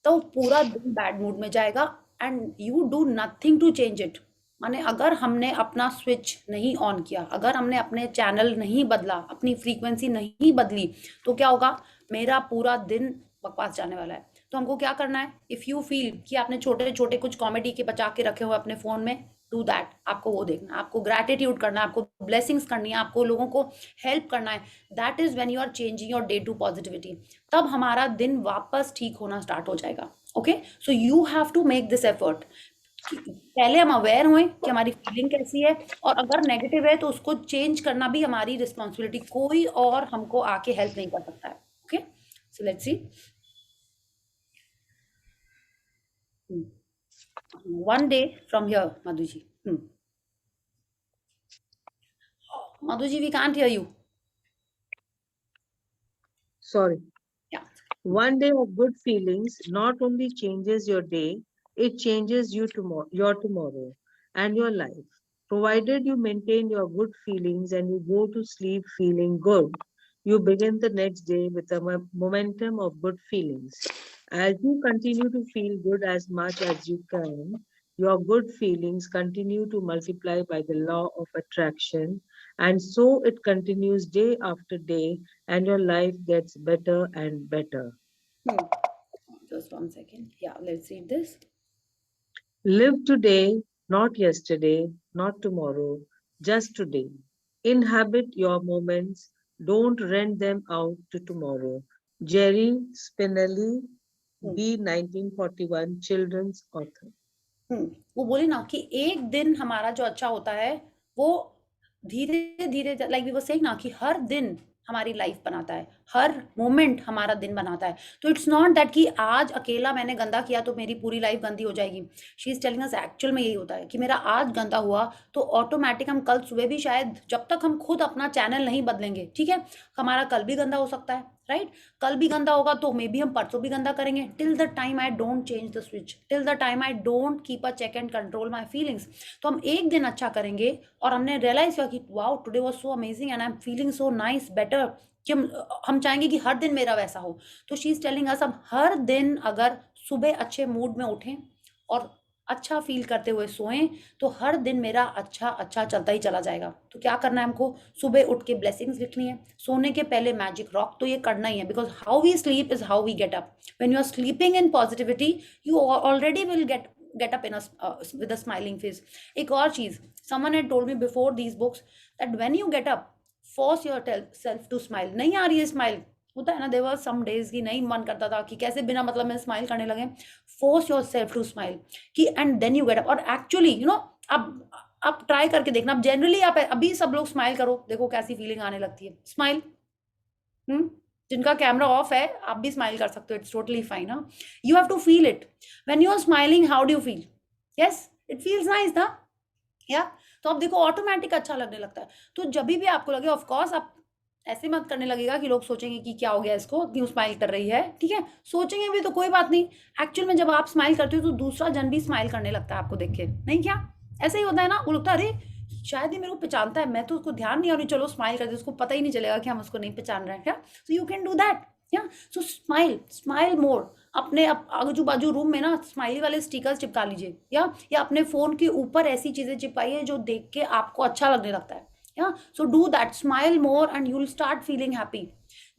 तो पूरा दिन बैड मूड में जाएगा and you do nothing to change it. माने अगर हमने अपना स्विच नहीं ऑन किया, अगर हमने अपने चैनल नहीं बदला, अपनी फ्रीक्वेंसी नहीं बदली, तो क्या होगा? मेरा पूरा दिन बकवास जाने वाला है. तो हमको क्या करना है? इफ़ यू फील कि आपने छोटे छोटे कुछ कॉमेडी के बचा के रखे हुए अपने फ़ोन में, डू दैट. आपको वो देखना, आपको ग्रैटिट्यूड करना है, आपको ब्लेसिंग्स करनी है, आपको लोगों को हेल्प करना है. That is when you are changing your day to positivity. तब हमारा दिन वापस ठीक होना स्टार्ट हो जाएगा. Okay, so you have to make this effort. पहले हम अवेयर हुए कि हमारी फीलिंग कैसी है, और अगर नेगेटिव है तो उसको चेंज करना भी हमारी रिस्पॉन्सिबिलिटी. कोई और हमको आके हेल्प नहीं कर सकता है. Okay, so let's see. One day from here, Madhuji. Madhuji, we can't hear you. Sorry. Yeah. One day of good feelings not only changes your day, it changes your tomorrow and your life. Provided you maintain your good feelings and you go to sleep feeling good, you begin the next day with a momentum of good feelings. As you continue to feel good as much as you can, your good feelings continue to multiply by the law of attraction, and so it continues day after day, and your life gets better and better. Just 1 second. Yeah, let's read this. Live today, not yesterday, not tomorrow, just today. Inhabit your moments, don't rent them out to tomorrow. Jerry Spinelli, Hmm. B. 1941, children's author. वो बोले ना कि एक दिन हमारा जो अच्छा होता है वो धीरे धीरे, लाइक वी वर सेइंग ना, कि हर दिन हमारी लाइफ बनाता है, हर मोमेंट हमारा दिन बनाता है. तो इट्स नॉट दैट कि आज अकेला मैंने गंदा किया तो मेरी पूरी लाइफ गंदी हो जाएगी. She is telling us actual में यही होता है कि मेरा आज गंदा हुआ तो ऑटोमेटिक हम कल सुबह भी, शायद जब तक हम खुद अपना चैनल नहीं बदलेंगे, ठीक है, हमारा कल भी गंदा हो सकता है, राइट. कल भी गंदा होगा तो मे बी हम परसों भी गंदा करेंगे. Till the time I don't change the switch, till the time I don't keep a check and control my feelings. तो हम एक दिन अच्छा करेंगे और हमने रियलाइज किया कि wow today was so amazing and I am feeling so nice better, कि हम चाहेंगे कि हर दिन मेरा वैसा हो. तो शी इज टेलिंग अस, हम हर दिन अगर सुबह अच्छे मूड में उठें और अच्छा फील करते हुए सोएं तो हर दिन मेरा अच्छा अच्छा चलता ही चला जाएगा. तो क्या करना है हमको? सुबह उठ के ब्लेसिंग्स लिखनी है, सोने के पहले मैजिक रॉक तो ये करना ही है, because how we sleep is how we get up. When you are sleeping in positivity you already will get up in with a smiling face. एक और चीज, someone had told me before these books that when you get up force yourself to smile. नहीं आ रही है स्माइल, होता है ना, देयर वर सम डेज की नहीं मन करता था कि कैसे बिना मतलब में स्माइल करने लगे. फोर्स योरसेल्फ टू स्माइल कि and then you get up. और एक्चुअली यू नो, आप ट्राई करके देखना. अब जनरली आप अभी सब लोग स्माइल करो, देखो कैसी फीलिंग आने लगती है. स्माइल, जिनका कैमरा ऑफ है आप भी स्माइल कर सकते हो, इट्स टोटली फाइन. हाँ, you have to feel it. When you are smiling how do you feel? Yes, it feels nice ना, या तो आप देखो ऑटोमेटिक अच्छा लगने लगता है. तो जब भी आपको लगे, ऑफ कोर्स आप ऐसे मत करने लगेगा कि लोग सोचेंगे कि क्या हो गया इसको, क्यों स्माइल कर रही है, ठीक है, सोचेंगे भी तो कोई बात नहीं. एक्चुअल में जब आप स्माइल करते हो तो दूसरा जन भी स्माइल करने लगता है आपको देख के, नहीं क्या? ऐसे ही होता है ना, वो लगता है अरे शायद ये मेरे को पहचानता है, मैं तो उसको ध्यान नहीं आ रही, चलो स्माइल करते, उसको पता ही नहीं चलेगा कि हम उसको नहीं पहचान रहे हैं. क्या? So you can do that. या सो स्माइल मोर. अपने आजू बाजू रूम में ना स्माइली वाले स्टिकर्स चिपका लीजिए, या अपने फोन के ऊपर ऐसी चीजें चिपकाइए जो देख के आपको अच्छा लगने लगता है. Yeah so do that, smile more and you will start feeling happy.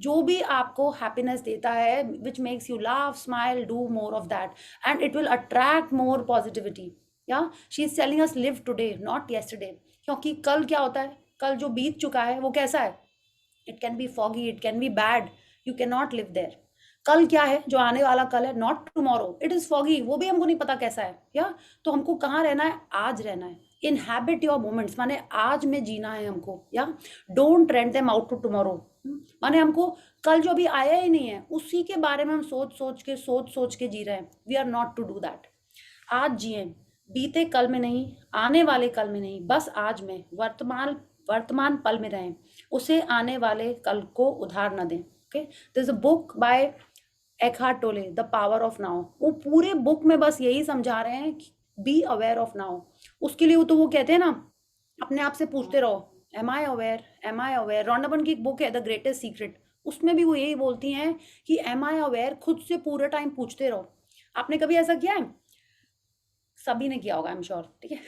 जो भी आपको हैप्पीनेस देता है, which makes you laugh, smile, do more of that and it will attract more positivity. Yeah she is telling us live today not yesterday. क्योंकि कल क्या होता है, कल जो बीत चुका है वो कैसा है? It can be foggy, it can be bad, you can not live there. कल क्या है, जो आने वाला कल है, not tomorrow, it is foggy, वो भी हमको नहीं पता कैसा है. या तो हमको कहाँ रहना है? आज रहना है. इनहैबिट योर मोमेंट्स माने आज में जीना है हमको. Yeah don't rent them out to tomorrow माने हमको कल जो अभी आया ही नहीं है उसी के बारे में हम सोच के जी रहे हैं. We are not to do that. आज जिए, बीते कल में नहीं, आने वाले कल में नहीं, बस आज में, वर्तमान पल में रहें, उसे आने वाले कल को उधार न दें. Okay, this a book by Eckhart Tolle, the power of now. वो पूरे बुक में बस यही समझा रहे हैं कि बी अवेयर ऑफ नाउ. उसके लिए वो कहते हैं ना, अपने आप से पूछते रहो, एम आई अवेयर, एम आई अवेयर. रॉन्डा बर्न की एक बुक है द ग्रेटेस्ट सीक्रेट, उसमें भी वो यही बोलती हैं कि एम आई अवेयर, खुद से पूरे टाइम पूछते रहो. आपने कभी ऐसा किया है? सभी ने किया होगा, आई एम श्योर, ठीक है,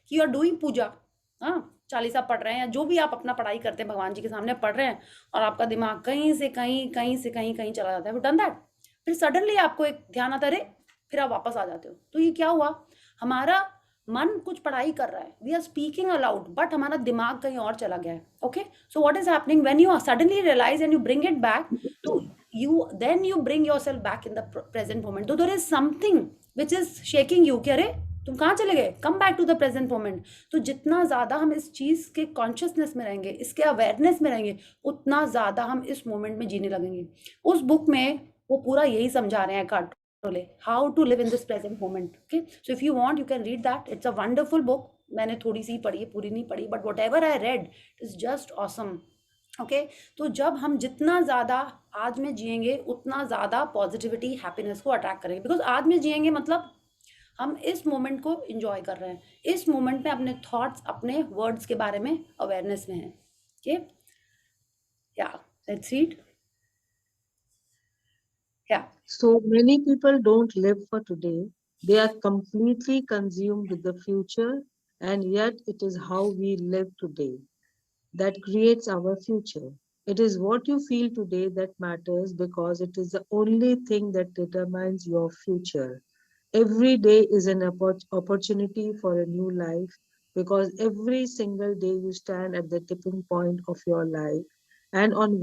कि यू आर डूइंग पूजा, हाँ, चालीसा पढ़ रहे हैं या जो भी आप अपना पढ़ाई करते हैं भगवान जी के सामने पढ़ रहे हैं, और आपका दिमाग कहीं से कहीं चला जाता है. Done that. फिर सडनली आपको एक ध्यान आता है, अरे, फिर आप वापस आ जाते हो. तो ये क्या हुआ? हमारा मन कुछ पढ़ाई कर रहा है, we are speaking aloud, but हमारा दिमाग कहीं और चला गया है. Okay, so what is happening when you suddenly realise and you bring it back, तो you bring yourself back in the present moment. तो there is something which is shaking you कि अरे तुम कहाँ चले गए? Come back to the present moment. तो जितना ज्यादा हम इस चीज के कॉन्शियसनेस में रहेंगे, इसके अवेयरनेस में रहेंगे, उतना ज्यादा हम इस मोमेंट में जीने लगेंगे. उस बुक में वो पूरा यही समझा रहे हैं Eckhart Tolle, how to live in this present moment. Okay, so if you want you can read that, it's a wonderful book. मैंने थोड़ी सी पढ़ी है, पूरी नहीं पढ़ी, but whatever I read is just awesome. Okay, तो जब हम जितना ज़्यादा आज में जिएंगे उतना ज़्यादा पॉजिटिविटी, हैप्पीनेस को अट्रैक्ट करेंगे. बिकॉज आज में जिएंगे मतलब हम इस मोमेंट को एंजॉय कर रहे हैं, इस मोमेंट में अपने थॉट्स, अपने वर्ड्स के बारे में अवेयरनेस में हैं. ओके, या लेट्स रीड. या So many people don't live for today, They are completely consumed with the future, and yet it is how we live today that creates our future. It is what you feel today that matters because it is the only thing that determines your future. Every day is an opportunity for a new life because every single day you stand at the tipping point of your life, and on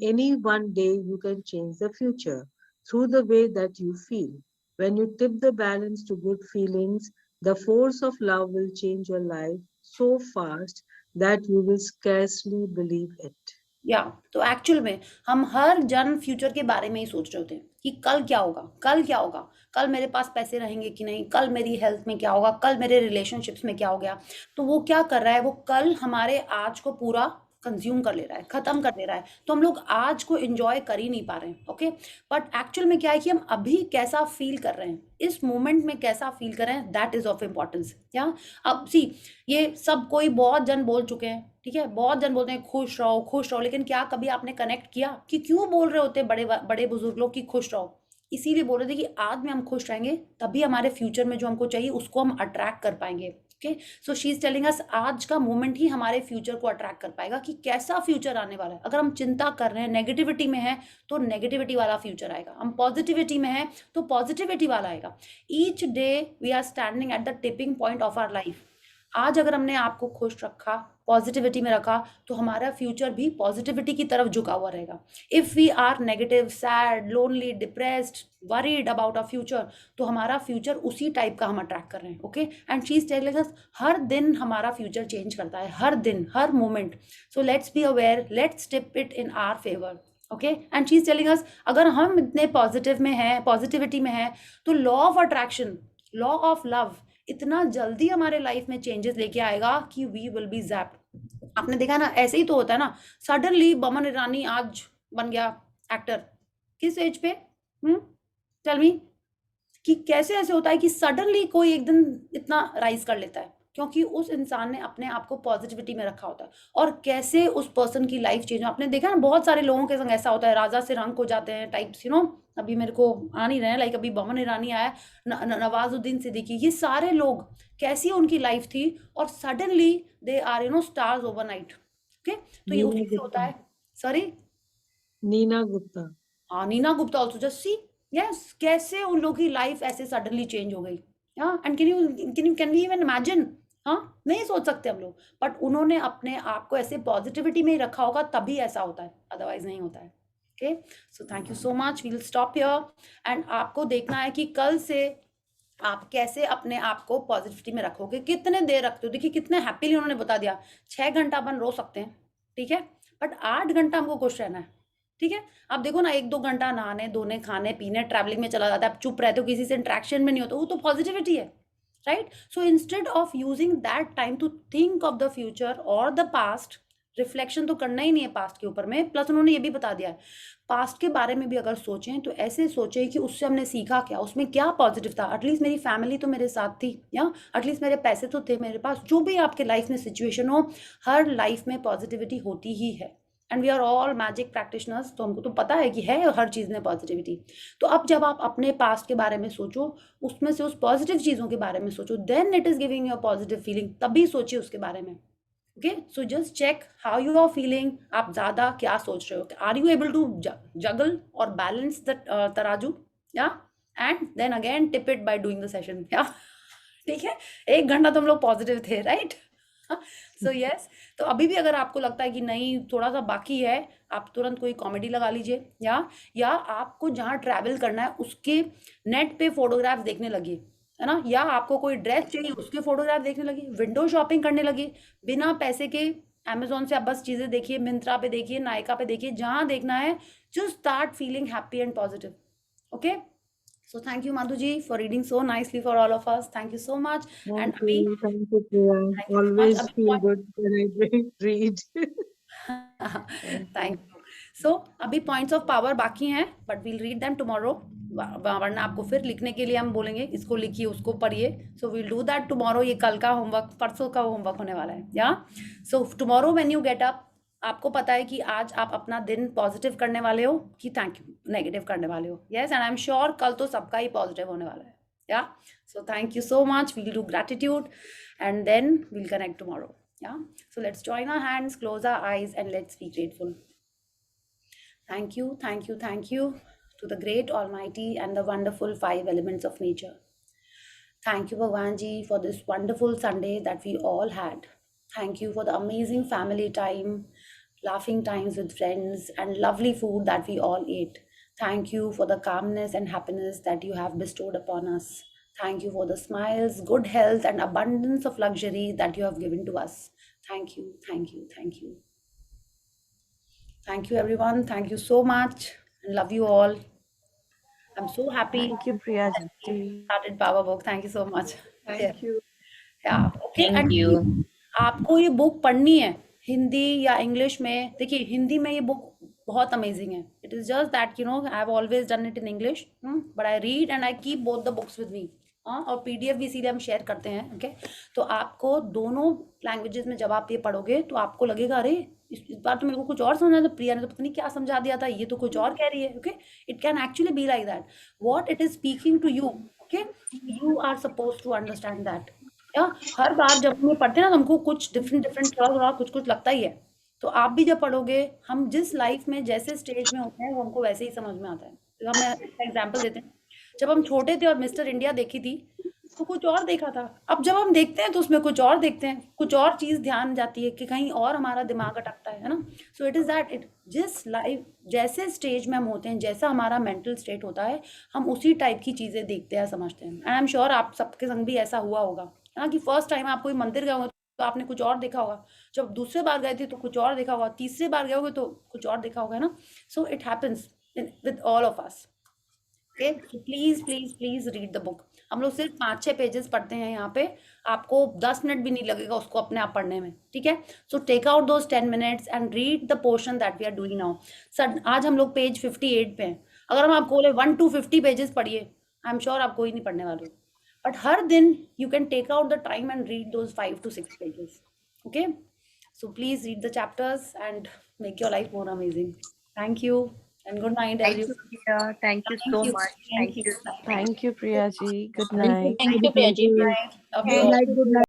any one day you can change the future through the way that you feel. When you tip the balance to good feelings, the force of love will change your life so fast that you will scarcely believe it. या तो एक्चुअल में हम हर जन फ्यूचर के बारे में ही सोच रहे होते हैं कि कल क्या होगा, कल क्या होगा, कल मेरे पास पैसे रहेंगे कि नहीं, कल मेरी हेल्थ में क्या होगा, कल मेरे रिलेशनशिप्स में क्या हो गया। तो वो क्या कर रहा है, वो कल हमारे आज को पूरा कंज्यूम कर ले रहा है, खत्म कर दे रहा है। तो हम लोग आज को एंजॉय कर ही नहीं पा रहे हैं। ओके, बट एक्चुअल में क्या है कि हम अभी कैसा फील कर रहे हैं, इस मोमेंट में कैसा फील कर रहे हैं, दैट इज ऑफ इम्पोर्टेंस। या अब सी, ये सब कोई बहुत जन बोल चुके हैं, ठीक है, बहुत जन बोलते हैं खुश रहो खुश रहो, लेकिन क्या कभी आपने कनेक्ट किया कि क्यों बोल रहे होते हैं बड़े बड़े बुजुर्ग लोग कि खुश रहो? इसीलिए बोल रहे थे कि आज में हम खुश रहेंगे तभी हमारे फ्यूचर में जो हमको चाहिए उसको हम अट्रैक्ट कर पाएंगे। Okay, so she is telling अस आज का मोमेंट ही हमारे फ्यूचर को अट्रैक्ट कर पाएगा कि कैसा फ्यूचर आने वाला है। अगर हम चिंता कर रहे हैं, नेगेटिविटी में है, तो नेगेटिविटी वाला फ्यूचर आएगा। हम पॉजिटिविटी में है तो पॉजिटिविटी वाला आएगा। Each day we are standing at the tipping point of our life. आज अगर हमने आपको खुश रखा, पॉजिटिविटी में रखा, तो हमारा फ्यूचर भी पॉजिटिविटी की तरफ झुका हुआ रहेगा। If we are negative, sad, lonely, depressed, worried about our future, तो हमारा फ्यूचर उसी टाइप का हम अट्रैक्ट कर रहे हैं। Okay, and she is telling us हर दिन हमारा फ्यूचर चेंज करता है, हर दिन, हर moment. So let's be aware, let's tip it in our favour. Okay, and she is telling us अगर हम इतने पॉजिटिव में हैं, पॉजिटिविटी में हैं, तो law of attraction, law of love इतना जल्दी हमारे लाइफ में चेंजेस लेके आएगा कि वी विल बी जैप्ड। आपने देखा ना, ऐसे ही तो होता है ना, सडनली बमन ईरानी आज बन गया एक्टर। किस एज पे? टेल मी कि कैसे ऐसे होता है कि सडनली कोई एक दिन इतना राइज कर लेता है, क्योंकि उस इंसान ने अपने आप को पॉजिटिविटी में रखा होता है। और कैसे उस पर्सन की लाइफ चेंज, आपने देखा ना बहुत सारे लोगों के संग ऐसा होता है, राजा से रंग हो जाते हैं टाइप्स, यू नो। अभी मेरे को आ नहीं रहे हैं, लाइक अभी बमन ईरानी आया, नवाजुद्दीन सिद्दीकी, ये सारे लोग कैसी उनकी लाइफ थी और suddenly they are, you know, stars overnight. Okay, तो ये उसी से होता है। सॉरी, नीना गुप्ता। हाँ, Neena Gupta also, just see, yes, कैसे उन लोगों की लाइफ ऐसे सडनली चेंज हो गई। And can we even imagine? हाँ, नहीं सोच सकते हम लोग, बट उन्होंने अपने आप को ऐसे पॉजिटिविटी में ही रखा होगा, तभी ऐसा होता है, अदरवाइज नहीं होता है। Okay, so thank you so much, we will stop here. And आपको देखना है कि कल से आप कैसे अपने आप को पॉजिटिविटी में रखोगे, कितने देर रखते हो। देखिए कितने हैप्पीली उन्होंने बता दिया, 6 घंटा अपन रो सकते हैं, ठीक है, बट 8 घंटा हमको खुश रहना है। ठीक है, आप देखो ना, 1-2 घंटा नहाने धोने, खाने पीने, ट्रैवलिंग में चला जाता है, आप चुप रहते हो, किसी से इंटरेक्शन में नहीं होता, वो तो पॉजिटिविटी है, right? So instead of using that time to think of the future और द पास्ट, रिफ्लेक्शन तो करना ही नहीं है पास्ट के ऊपर में, प्लस उन्होंने ये भी बता दिया है पास्ट के बारे में भी अगर सोचें तो ऐसे सोचें कि उससे हमने सीखा क्या, उसमें क्या पॉजिटिव था। एटलीस्ट मेरी फैमिली तो मेरे साथ थी, या एटलीस्ट मेरे पैसे तो थे मेरे पास। जो भी आपके लाइफ में सिचुएशन हो, हर लाइफ में पॉजिटिविटी होती ही है, and we are all magic practitioners, तो हमको तो पता है कि है हर चीज़ में पॉजिटिविटी। तो अब जब आप अपने पास्ट के बारे में सोचो, उसमें से उस पॉजिटिव चीज़ों के बारे में सोचो, then it is giving you positive feeling, तभी सोचिए उसके बारे में। Okay, so just check how you are feeling, आप ज़्यादा क्या सोच रहे हो, are you able to juggle और बैलेंस द तराजू, yeah, and then again tip it by doing the session, yeah, ठीक है। 1 घंटा तो हम लोग पॉजिटिव थे, राइट? सो यस, तो अभी भी अगर आपको लगता है कि नहीं थोड़ा सा बाकी है, आप तुरंत कोई कॉमेडी लगा लीजिए, या आपको जहाँ ट्रैवल करना है उसके नेट पे फोटोग्राफ्स देखने लगिए, है ना, या आपको कोई ड्रेस चाहिए उसके फोटोग्राफ देखने लगी, विंडो शॉपिंग करने लगी, बिना पैसे के अमेजोन से आप बस चीज़ें देखिए, मिंत्रा पे देखिए, नायका पे देखिए, जहाँ देखना है, just start feeling happy and positive. Okay, so thank you Madhu ji for reading so nicely for all of us, thank you so much. And Thank you, Priya. thank you so much. Always Abhi feel point- good when I read. thank you. So अभी पॉइंट्स ऑफ पावर बाकी हैं, but we'll read them tomorrow, वरना आपको फिर लिखने के लिए हम बोलेंगे इसको लिखिए उसको पढ़िए, so we'll do that tomorrow. ये कल का होमवर्क, परसों का होमवर्क होने वाला है, yeah. So tomorrow when you get up, आपको पता है कि आज आप अपना दिन पॉजिटिव करने वाले हो कि थैंक यू नेगेटिव करने वाले हो. Yes, and I am sure कल तो सबका ही पॉजिटिव होने वाला है. Yeah so thank you so much. We'll do gratitude and then we'll connect tomorrow. Yeah, so let's join our hands, close our eyes, and let's be grateful. Thank you, thank you, thank you to the great Almighty and the wonderful 5 elements of nature. Thank you, Bhagwan Ji, for this wonderful Sunday that we all had. Thank you for the amazing family time, laughing times with friends, and lovely food that we all ate. Thank you for the calmness and happiness that you have bestowed upon us. Thank you for the smiles, good health, and abundance of luxury that you have given to us. Thank you, thank you, thank you. Thank you, everyone. Thank you so much. And love you all. I'm so happy. Thank you, Priya that we ji. started Power Book. Thank you so much. Yeah. Thank you. Yeah. Okay. Thank And you. आपको ये बुक पढ़नी है हिंदी या इंग्लिश में. देखिए हिंदी में ये बुक बहुत अमेजिंग है. It is just that you know I have always done it in English, but I read and I keep both the books with me. और पीडीएफ भी इसीलिए हम शेयर करते हैं. ओके, तो आपको दोनों लैंग्वेजेस में जब आप ये पढ़ोगे तो आपको लगेगा अरे इस बार तो मेरे को कुछ और समझा था, प्रिया ने तो पता नहीं क्या समझा दिया था, ये तो कुछ और कह रही है. Okay, it can actually be like that. What it is speaking to you, okay, you are suppose to understand that. या हर बार जब हम ये पढ़ते हैं ना हमको कुछ डिफरेंट थोड़ा कुछ लगता ही है. तो आप भी जब पढ़ोगे, हम जिस लाइफ में जैसे स्टेज में होते हैं वो हमको वैसे ही समझ में आता है. तो हम एग्जाम्पल देते हैं, जब हम छोटे थे और मिस्टर इंडिया देखी थी तो कुछ और देखा था. अब जब हम देखते हैं तो उसमें कुछ और देखते हैं, कुछ और चीज ध्यान जाती है कि कहीं और हमारा दिमाग अटकता है ना. सो इट इज दैट इट जिस लाइफ जैसे स्टेज में हम होते हैं, जैसा हमारा मेंटल स्टेट होता है, हम उसी टाइप की चीजें देखते हैं, समझते हैं. एंड आई एम श्योर आप सबके संग भी ऐसा हुआ होगा ना कि फर्स्ट टाइम आप कोई मंदिर गए होंगे तो आपने कुछ और देखा होगा, जब दूसरे बार गए थे तो कुछ और देखा होगा, तीसरे बार गए होगे तो कुछ और देखा होगा ना. So it happens with all of us. Okay, so please please please read the book. हम लोग सिर्फ 5-6 पेजेस पढ़ते हैं यहाँ पे, आपको 10 मिनट भी नहीं लगेगा उसको अपने आप पढ़ने में. ठीक है, so take out those 10 minutes and read the portion that we are doing now. Sir आज हम लोग पेज 58 पे हैं. अगर हम आपको बोले 1 to 50 पेजेस पढ़िए, आई एम श्योर आप कोई नहीं पढ़ने वाले. बट हर दिन you can take out the time and read those 5 to 6 pages. Okay, so please read the chapters and make your life more amazing. Thank you and good night Thank you, everyone. Priya. Thank you so much. Thank you. Thank you, Priya ji. Good Thank you. night. Thank you, Priya ji. Good night. Love you all. Good night.